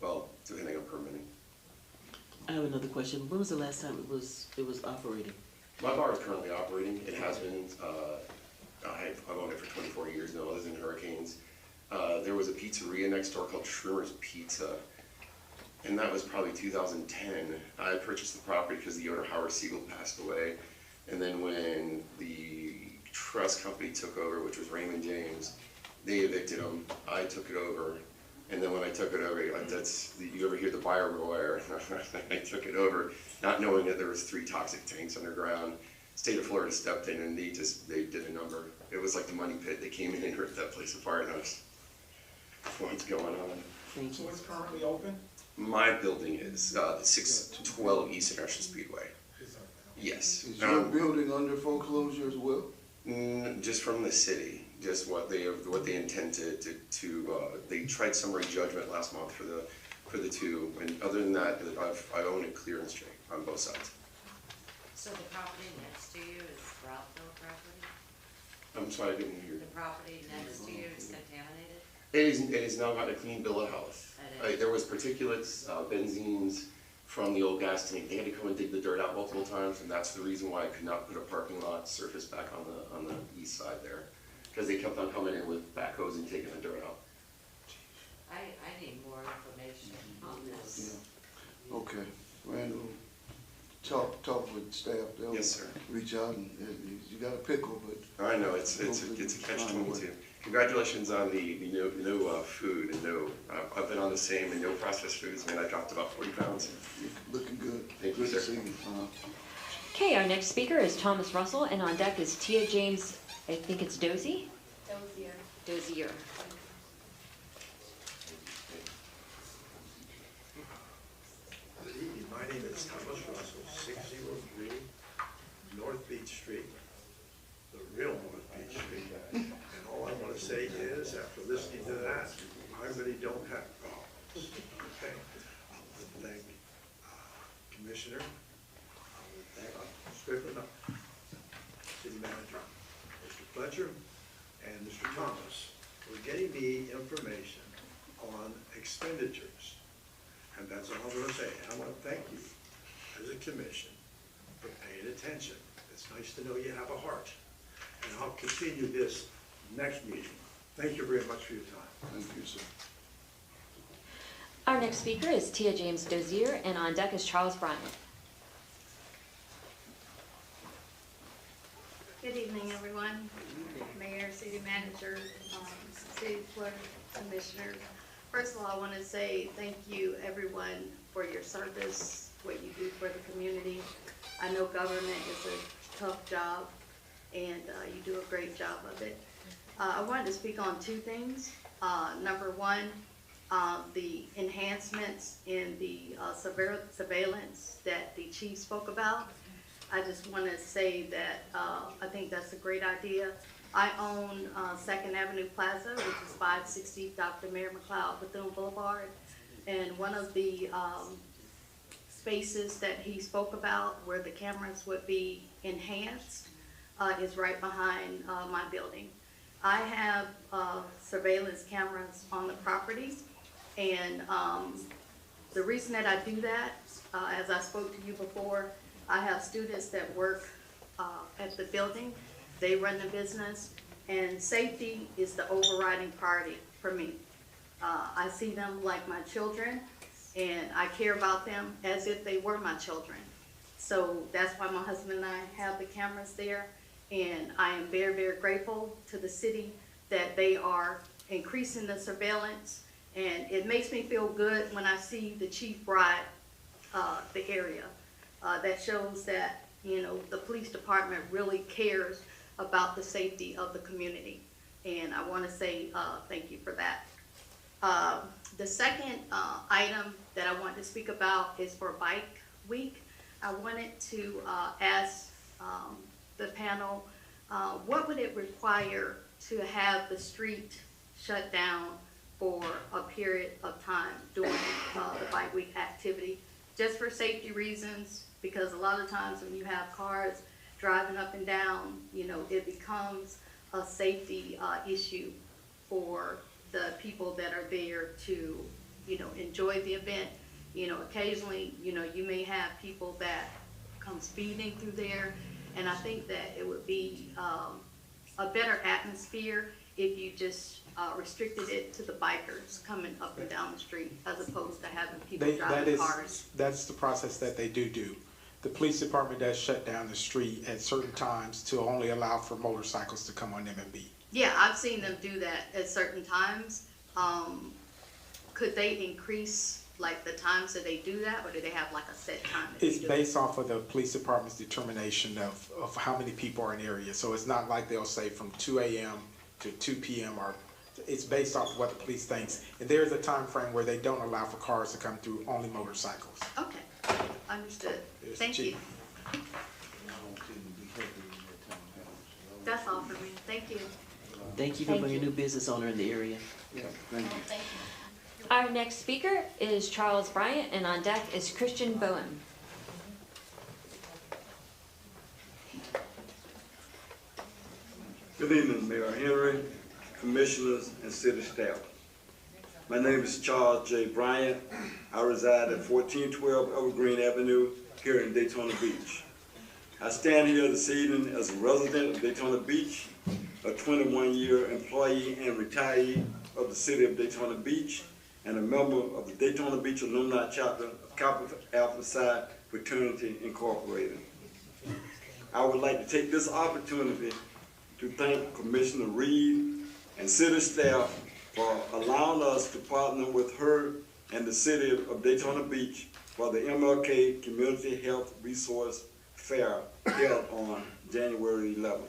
Well, depending on permitting. I have another question. When was the last time it was operating? My bar is currently operating. It has been, I've owned it for 24 years now, other than hurricanes. There was a pizzeria next door called Schrimmer's Pizza, and that was probably 2010. I purchased the property because the owner, Howard Siegel, passed away. And then when the trust company took over, which was Raymond James, they evicted him. I took it over. And then when I took it over, you ever hear the buyer beware? I took it over, not knowing that there was 3 toxic tanks underground. State of Florida stepped in and they did a number. It was like the money pit. They came in and ripped that place apart, and I was, what's going on? So it's currently open? My building is the 612 East International Speedway. Yes. Is your building under foreclosure as well? Just from the city, just what they intend to they tried summary judgment last month for the 2, and other than that, I own it clear and straight on both sides. So the property next to you is Rockville property? I'm sorry, I didn't hear. The property next to you is contaminated? It has now got a clean bill of health. It is. There was particulates, benzines from the old gas tank. They had to come and dig the dirt out multiple times, and that's the reason why I could not put a parking lot surface back on the east side there, because they kept on coming in with backhoes and taking the dirt out. I need more information on this. Yeah. Okay, Randall, talk with staff. They'll Yes, sir. reach out and you got a pickle, but. I know, it's a catch-22. Congratulations on the no food and I've been on the same and no processed foods, man, I dropped about 40 pounds. Looking good. Thank you, Good to sir. see you. Okay, our next speaker is Thomas Russell, and on deck is Tia James, I think it's Dozier? Dozier. Good evening, my name is Thomas Russell, 603 North Beach Street, the real North Beach Street. And all I want to say is, after listening to that, I really don't have problems. Okay? I want to thank Commissioner, I want to thank Strickland, City Manager, Mr. Fletcher, and Mr. Thomas for getting me information on expenditures. And that's all I'm going to say. I want to thank you as a commission for paying attention. It's nice to know you have a heart. And I'll continue this next meeting. Thank you very much for your time. Thank you, sir. Our next speaker is Tia James Dozier, and on deck is Charles Bryant. Good evening, everyone. Mayor, City Manager, City Clerk, Commissioners. First of all, I want to say thank you, everyone, for your service, what you do for the community. I know government is a tough job, and you do a great job of it. I wanted to speak on 2 things. Number 1, the enhancements in the surveillance that the chief spoke about. I just want to say that I think that's a great idea. I own 2nd Avenue Plaza, which is 560 Dr. Mary McLeod Bethune Boulevard. And one of the spaces that he spoke about where the cameras would be enhanced is right behind my building. I have surveillance cameras on the property, and the reason that I do that, as I spoke to you before, I have students that work at the building. They run the business, and safety is the overriding priority for me. I see them like my children, and I care about them as if they were my children. So that's why my husband and I have the cameras there, and I am very, very grateful to the city that they are increasing the surveillance, and it makes me feel good when I see the chief ride the area. That shows that, you know, the police department really cares about the safety of the community. And I want to say thank you for that. The second item that I want to speak about is for Bike Week. I wanted to ask the panel, what would it require to have the street shut down for a period of time during the Bike Week activity? Just for safety reasons, because a lot of times when you have cars driving up and down, you know, it becomes a safety issue for the people that are there to, you know, enjoy the event. You know, occasionally, you know, you may have people that come speeding through there, and I think that it would be a better atmosphere if you just restricted it to the bikers coming up and down the street, as opposed to having people driving cars. That's the process that they do. The police department does shut down the street at certain times to only allow for motorcycles to come on M&B. Yeah, I've seen them do that at certain times. Could they increase like the times that they do that, or do they have like a set time that It's they do based off of the police department's determination of how many people are in the area. So it's not like they'll say from 2 a.m. to 2 p.m. or it's based off of what the police thinks. And there's a time frame where they don't allow for cars to come through, only motorcycles. Okay, understood. Thank you. That's all for me. Thank you. Thank you for being a new business owner in the area. Yeah, thank you. Our next speaker is Charles Bryant, and on deck is Christian Bowen. Good evening, Mayor Henry, commissioners, and city staff. My name is Charles J. Bryant. I reside at 1412 Evergreen Avenue here in Daytona Beach. I stand here this evening as a resident of Daytona Beach, a 21-year employee and retiree of the city of Daytona Beach, and a member of the Daytona Beach Alumni Chapter of Kappa Alpha Psi Fraternity Incorporated. I would like to take this opportunity to thank Commissioner Reed and city staff for allowing us to partner with her and the city of Daytona Beach for the MLK Community Health Resource Fair held on January 11th.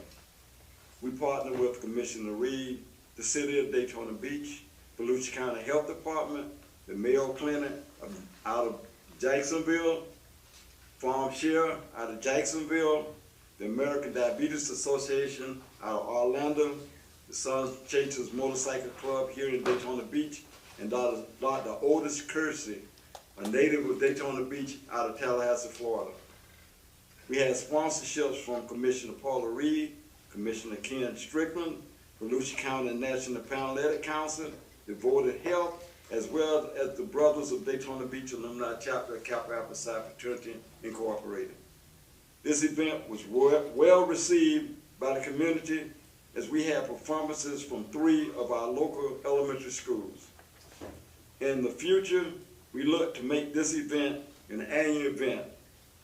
We partner with Commissioner Reed, the city of Daytona Beach, Volusia County Health Department, the Mayo Clinic out of Jacksonville, Farm Share out of Jacksonville, the American Diabetes Association out of Orlando, the Sons Chasers Motorcycle Club here in Daytona Beach, and Dr. Otis Kersey, a native of Daytona Beach out of Tallahassee, Florida. We had sponsorships from Commissioner Paula Reed, Commissioner Ken Strickland, Volusia County National Paralytic Council, Devoted Health, as well as the Brothers of Daytona Beach Alumni Chapter of Kappa Alpha Psi Fraternity Incorporated. This event was well received by the community as we had performances from 3 of our local elementary schools. In the future, we look to make this event an annual event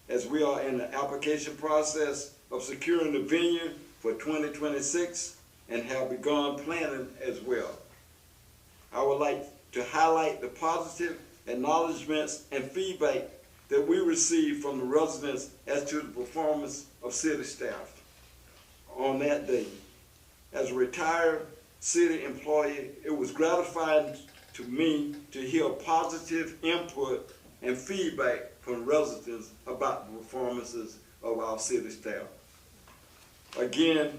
as we are in the application process of securing the venue for 2026 and have begun planning as well. I would like to highlight the positive acknowledgments and feedback that we received from the residents as to the performance of city staff on that day. As a retired city employee, it was gratifying to me to hear positive input and feedback from residents about the performances of our city staff. Again,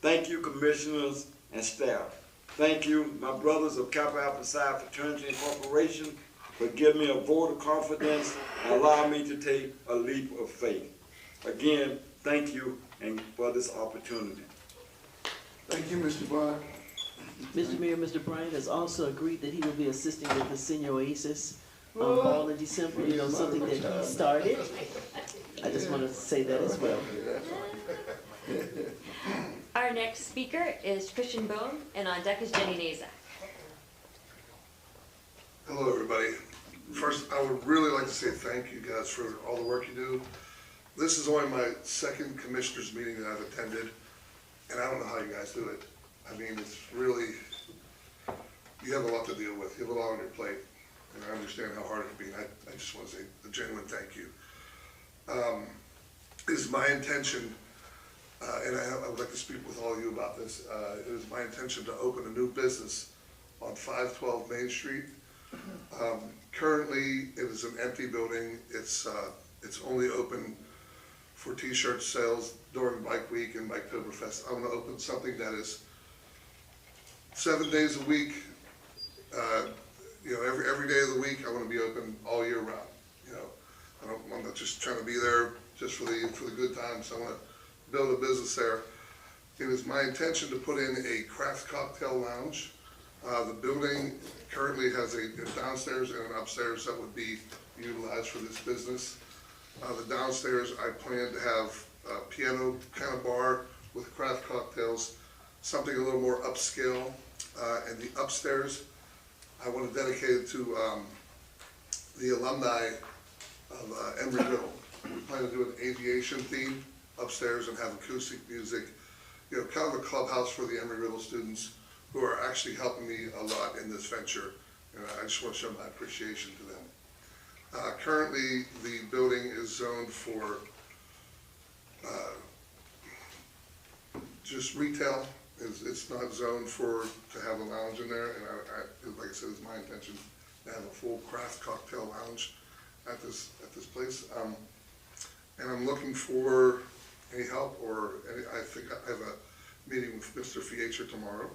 thank you, commissioners and staff. Thank you, my brothers of Kappa Alpha Psi Fraternity Incorporation, for giving me a vote of confidence and allowing me to take a leap of faith. Again, thank you and for this opportunity. Thank you, Mr. Bryant. Mr. Mayor, Mr. Bryant has also agreed that he will be assisting with the Senior Oasis ball in December, you know, something that he started. I just want to say that as well. Our next speaker is Christian Bowen, and on deck is Jenny Nazak. Hello, everybody. First, I would really like to say thank you guys for all the work you do. This is only my second commissioners meeting that I've attended, and I don't know how you guys do it. I mean, it's really, you have a lot to deal with, you have a lot on your plate, and I understand how hard it can be, and I just want to say a genuine thank you. It is my intention, and I would like to speak with all of you about this, it is my intention to open a new business on 512 Main Street. Currently, it is an empty building, it's only open for t-shirt sales during Bike Week and Biketoberfest. I want to open something that is 7 days a week, you know, every day of the week. I want to be open all year round. You know, I'm not just trying to be there just for the good times. I want to build a business there. It is my intention to put in a craft cocktail lounge. The building currently has a downstairs and an upstairs that would be utilized for this business. The downstairs, I plan to have a piano kind of bar with craft cocktails, something a little more upscale. And the upstairs, I want to dedicate it to the alumni of Embry-Riddle. We plan to do an aviation theme upstairs and have acoustic music, you know, kind of a clubhouse for the Embry-Riddle students who are actually helping me a lot in this venture. And I just want to show my appreciation to them. Currently, the building is zoned for just retail. It's not zoned to have a lounge in there, and like I said, it's my intention to have a full craft cocktail lounge at this place. And I'm looking for any help I think I have a meeting with Mr. Fietcher tomorrow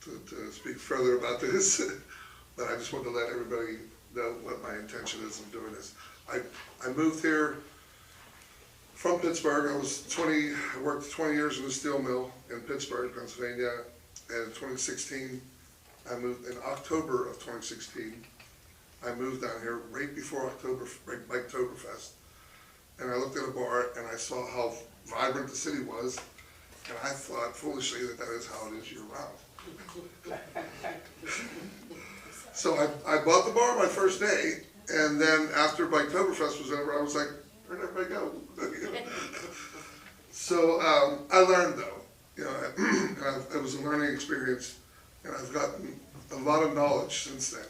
to speak further about this. But I just want to let everybody know what my intention is in doing this. I moved here from Pittsburgh. I worked 20 years in the steel mill in Pittsburgh, Pennsylvania. And in 2016, I moved, in October of 2016, I moved down here right before Biketoberfest. And I looked at a bar and I saw how vibrant the city was. And I thought foolishly that is how it is year round. So I bought the bar my first day, and then after Biketoberfest was over, I was like, where'd everybody go? So I learned though, you know, it was a learning experience, and I've gotten a lot of knowledge since then.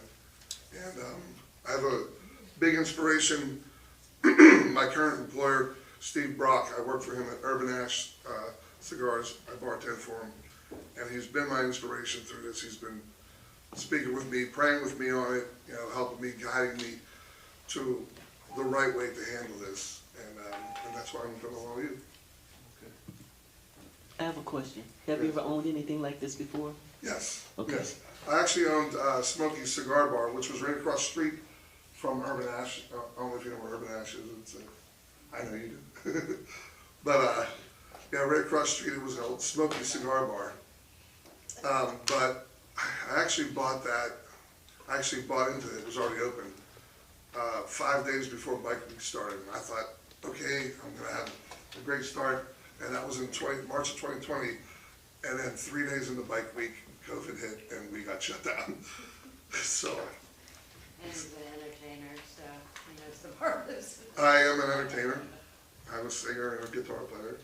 And I have a big inspiration. My current employer, Steve Brock, I work for him at Urban Ash Cigars. I bartend for him, and he's been my inspiration through this. He's been speaking with me, praying with me on it, you know, helping me, guiding me to the right way to handle this, and that's why I'm going to allow you. I have a question. Have you ever owned anything like this before? Yes. Okay. Yes. I actually owned Smokey's Cigar Bar, which was right across the street from Urban Ash. I don't know if you know where Urban Ash is. I know you do. But yeah, right across the street it was a Smokey's Cigar Bar. But I actually bought that. I actually bought into it. It was already open 5 days before Bike Week started. And I thought, okay, I'm going to have a great start. And that was in March of 2020. And then 3 days into Bike Week, COVID hit and we got shut down. So. And he's an entertainer, so he knows the purpose. I am an entertainer. I'm a singer and a guitar player.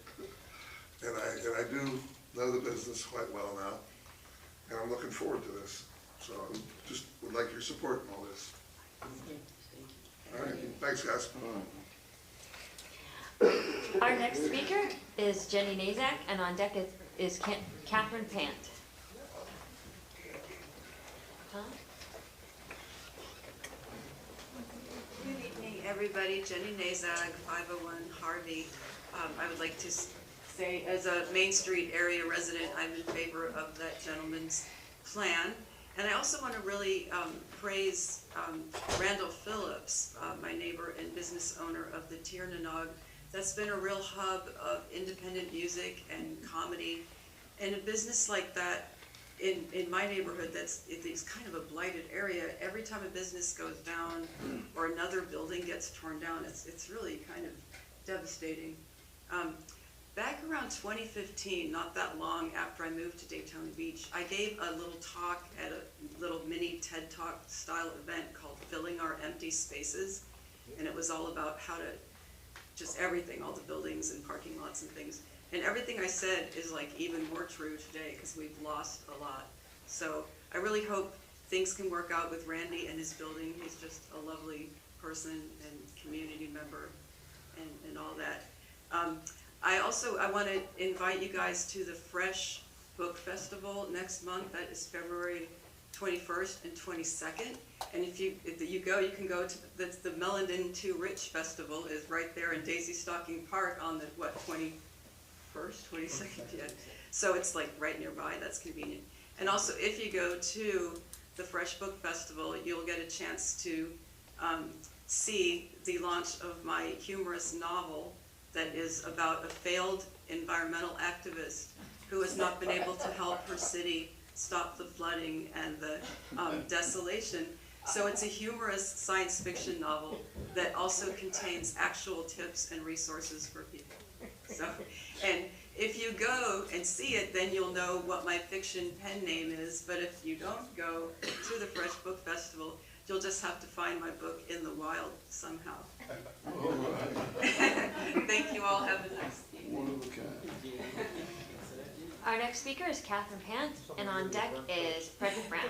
And I do know the business quite well now. And I'm looking forward to this. So I just would like your support in all this. All right, thanks guys. Our next speaker is Jenny Nazak, and on deck is Catherine Pant. Tom? Good evening, everybody. Jenny Nazak, 501 Harvey. I would like to say, as a Main Street area resident, I'm in favor of that gentleman's plan. And I also want to really praise Randall Phillips, my neighbor and business owner of the Tiernanog. That's been a real hub of independent music and comedy. And a business like that in my neighborhood, it's kind of a blighted area. Every time a business goes down or another building gets torn down, it's really kind of devastating. Back around 2015, not that long after I moved to Daytona Beach, I gave a little talk at a little mini TED Talk style event called Filling Our Empty Spaces. And it was all about how to, just everything, all the buildings and parking lots and things. And everything I said is like even more true today because we've lost a lot. So I really hope things can work out with Randy and his building. He's just a lovely person and community member and all that. I want to invite you guys to the Fresh Book Festival next month. That is February 21st and 22nd. And if you go, you can go to the Mellenden to Rich Festival is right there in Daisy Stocking Park on the, 21st, 22nd, yeah. So it's like right nearby, that's convenient. And also, if you go to the Fresh Book Festival, you'll get a chance to see the launch of my humorous novel that is about a failed environmental activist who has not been able to help her city stop the flooding and the desolation. So it's a humorous science fiction novel that also contains actual tips and resources for people. So, and if you go and see it, then you'll know what my fiction pen name is. But if you don't go to the Fresh Book Festival, you'll just have to find my book in the wild somehow. Thank you all. Have a nice evening. One of a kind. Our next speaker is Catherine Pant, and on deck is Frederick Brown.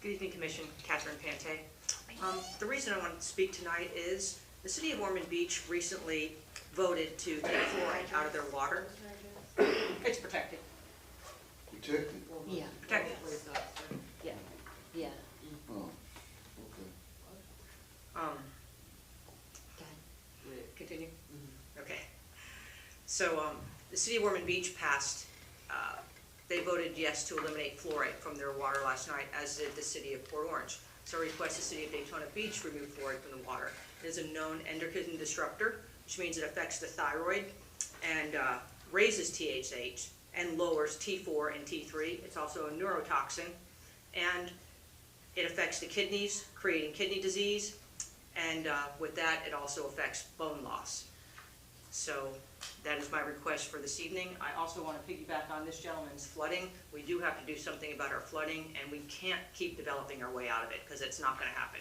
Good evening, Commission. Catherine Pante. The reason I wanted to speak tonight is the City of Ormond Beach recently voted to take fluoride out of their water. It's protected. Protected? Yeah. Protected. Yeah. Yeah. Oh, okay. Continue? Okay. So, the City of Ormond Beach passed, they voted yes to eliminate fluoride from their water last night, as did the City of Port Orange. So I request the City of Daytona Beach remove fluoride from the water. It is a known endocrine disruptor, which means it affects the thyroid and raises TSH and lowers T4 and T3. It's also a neurotoxin, and it affects the kidneys, creating kidney disease, and with that, it also affects bone loss. So that is my request for this evening. I also want to piggyback on this gentleman's flooding. We do have to do something about our flooding, and we can't keep developing our way out of it, because it's not going to happen.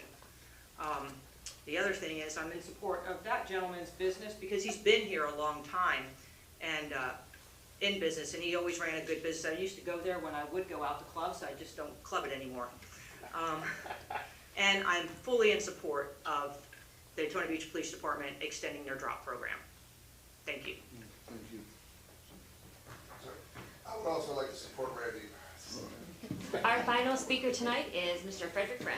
The other thing is I'm in support of that gentleman's business, because he's been here a long time and in business, and he always ran a good business. I used to go there when I would go out to clubs. I just don't club it anymore. And I'm fully in support of the Daytona Beach Police Department extending their drop program. Thank you. Thank you. I would also like to support Randy. Our final speaker tonight is Mr. Frederick Brown.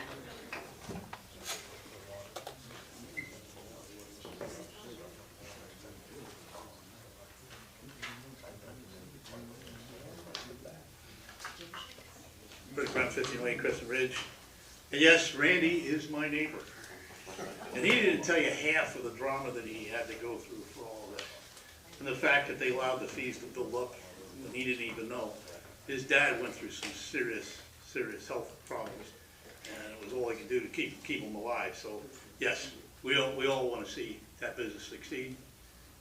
Frederick Brown, 15 Lane, Crescent Ridge. And yes, Randy is my neighbor. And he didn't tell you half of the drama that he had to go through for all of this. And the fact that they allowed the fees to build up when he didn't even know. His dad went through some serious health problems. And it was all he could do to keep him alive. So yes, we all want to see that business succeed.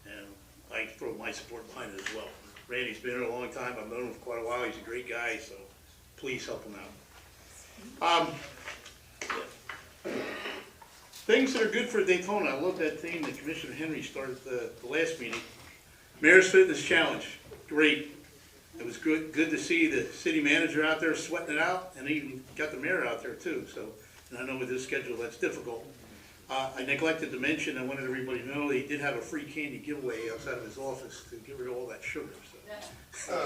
And I throw my support behind it as well. Randy's been here a long time. I've known him for quite a while. He's a great guy, so please help him out. Things that are good for Daytona. I love that theme that Commissioner Henry started the last meeting. Mayor's Fitness Challenge, great. It was good to see the city manager out there sweating it out, and even got the mayor out there too. So, and I know with his schedule that's difficult. I neglected to mention, I wanted everybody to know, he did have a free candy giveaway outside of his office to get rid of all that sugar. So.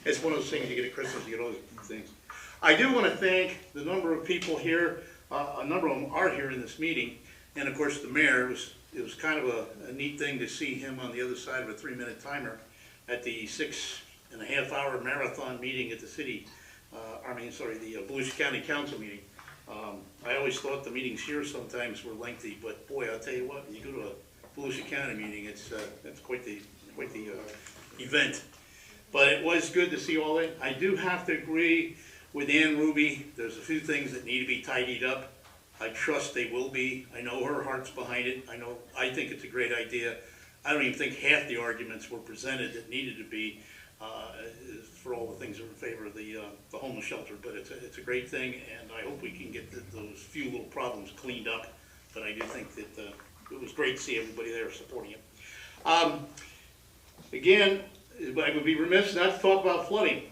It's one of those things you get at Christmas, you get all those things. I do want to thank the number of people here. A number of them are here in this meeting, and of course the mayor. It was kind of a neat thing to see him on the other side of a 3-minute timer at the 6.5-hour marathon meeting at the city. The Volusia County Council meeting. I always thought the meetings here sometimes were lengthy, but boy, I'll tell you what, when you go to a Volusia County meeting, it's quite the event. But it was good to see all that. I do have to agree with Ann Ruby. There's a few things that need to be tidied up. I trust they will be. I know her heart's behind it. I think it's a great idea. I don't even think half the arguments were presented that needed to be for all the things that are in favor of the homeless shelter. But it's a great thing, and I hope we can get those few little problems cleaned up but I do think that it was great to see everybody there supporting it. Again, I would be remiss not to talk about flooding.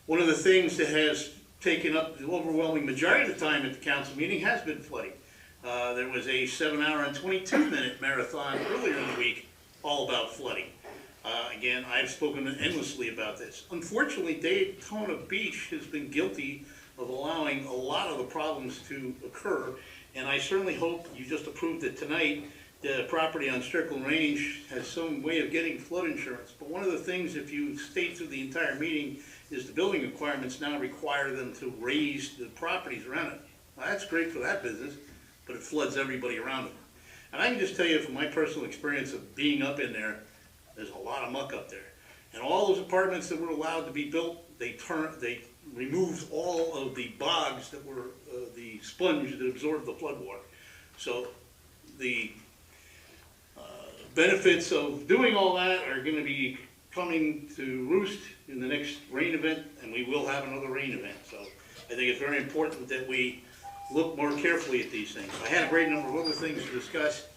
One of the things that has taken up the overwhelming majority of the time at the council meeting has been flooding. There was a 7-hour and 22-minute marathon earlier in the week all about flooding. Again, I've spoken endlessly about this. Unfortunately, Daytona Beach has been guilty of allowing a lot of the problems to occur, and I certainly hope you just approved it tonight. The property on Strickland Range has some way of getting flood insurance, but one of the things, if you stayed through the entire meeting, is the building requirements now require them to raise the properties around it. Well, that's great for that business, but it floods everybody around them. And I can just tell you from my personal experience of being up in there, there's a lot of muck up there. And all those apartments that were allowed to be built, they removed all of the bogs that were the sponge that absorbed the flood water. So the benefits of doing all that are going to be coming to roost in the next rain event, and we will have another rain event. So I think it's very important that we look more carefully at these things. I had a great number of other things to discuss.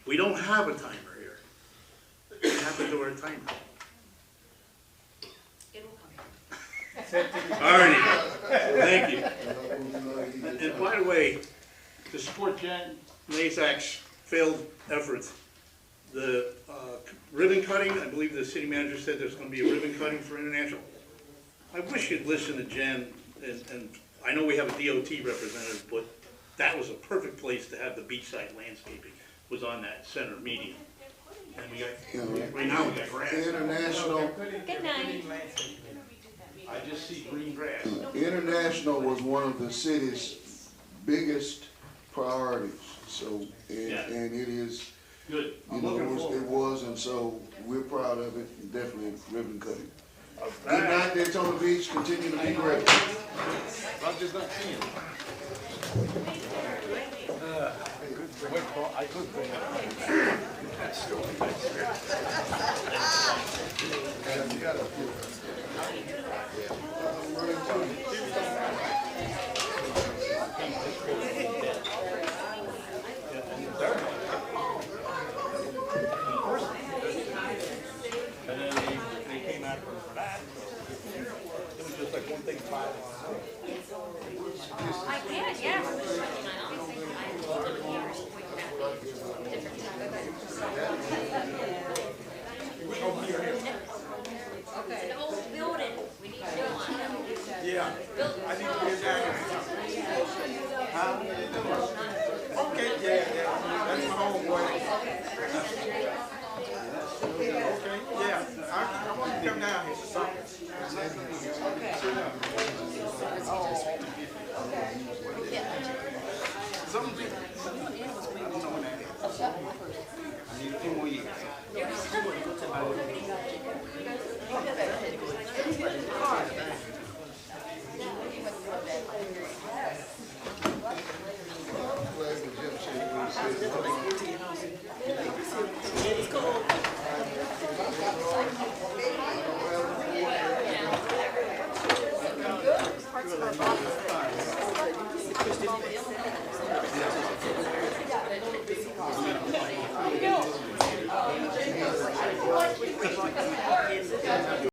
We don't have a timer here. What happened to our timer? It'll come. All righty. Thank you. And by the way, to support Jen Nazak's failed efforts, the ribbon cutting, I believe the city manager said there's going to be a ribbon cutting for International. I wish you'd listen to Jen, and I know we have a DOT representative, but that was a perfect place to have the beachside landscaping, was on that center median. And we got, right now we got grass. International. Good night. I just see green grass. International was one of the city's biggest priorities, so, and it is, good. You know, it was, and so we're proud of it, definitely ribbon cutting. Good night, Daytona Beach, continue to be great. I'm just not seeing it. I could bring it. And then they came out from that. It was just like one thing piled on. I can, yeah. I told them here, it's an old building, we need a new one. Yeah. I need to get back. Huh? Okay, yeah. That's my homeboy. Okay, yeah. I want to come down here. Something. I don't know when that is. I need a few more years. Parts of our office.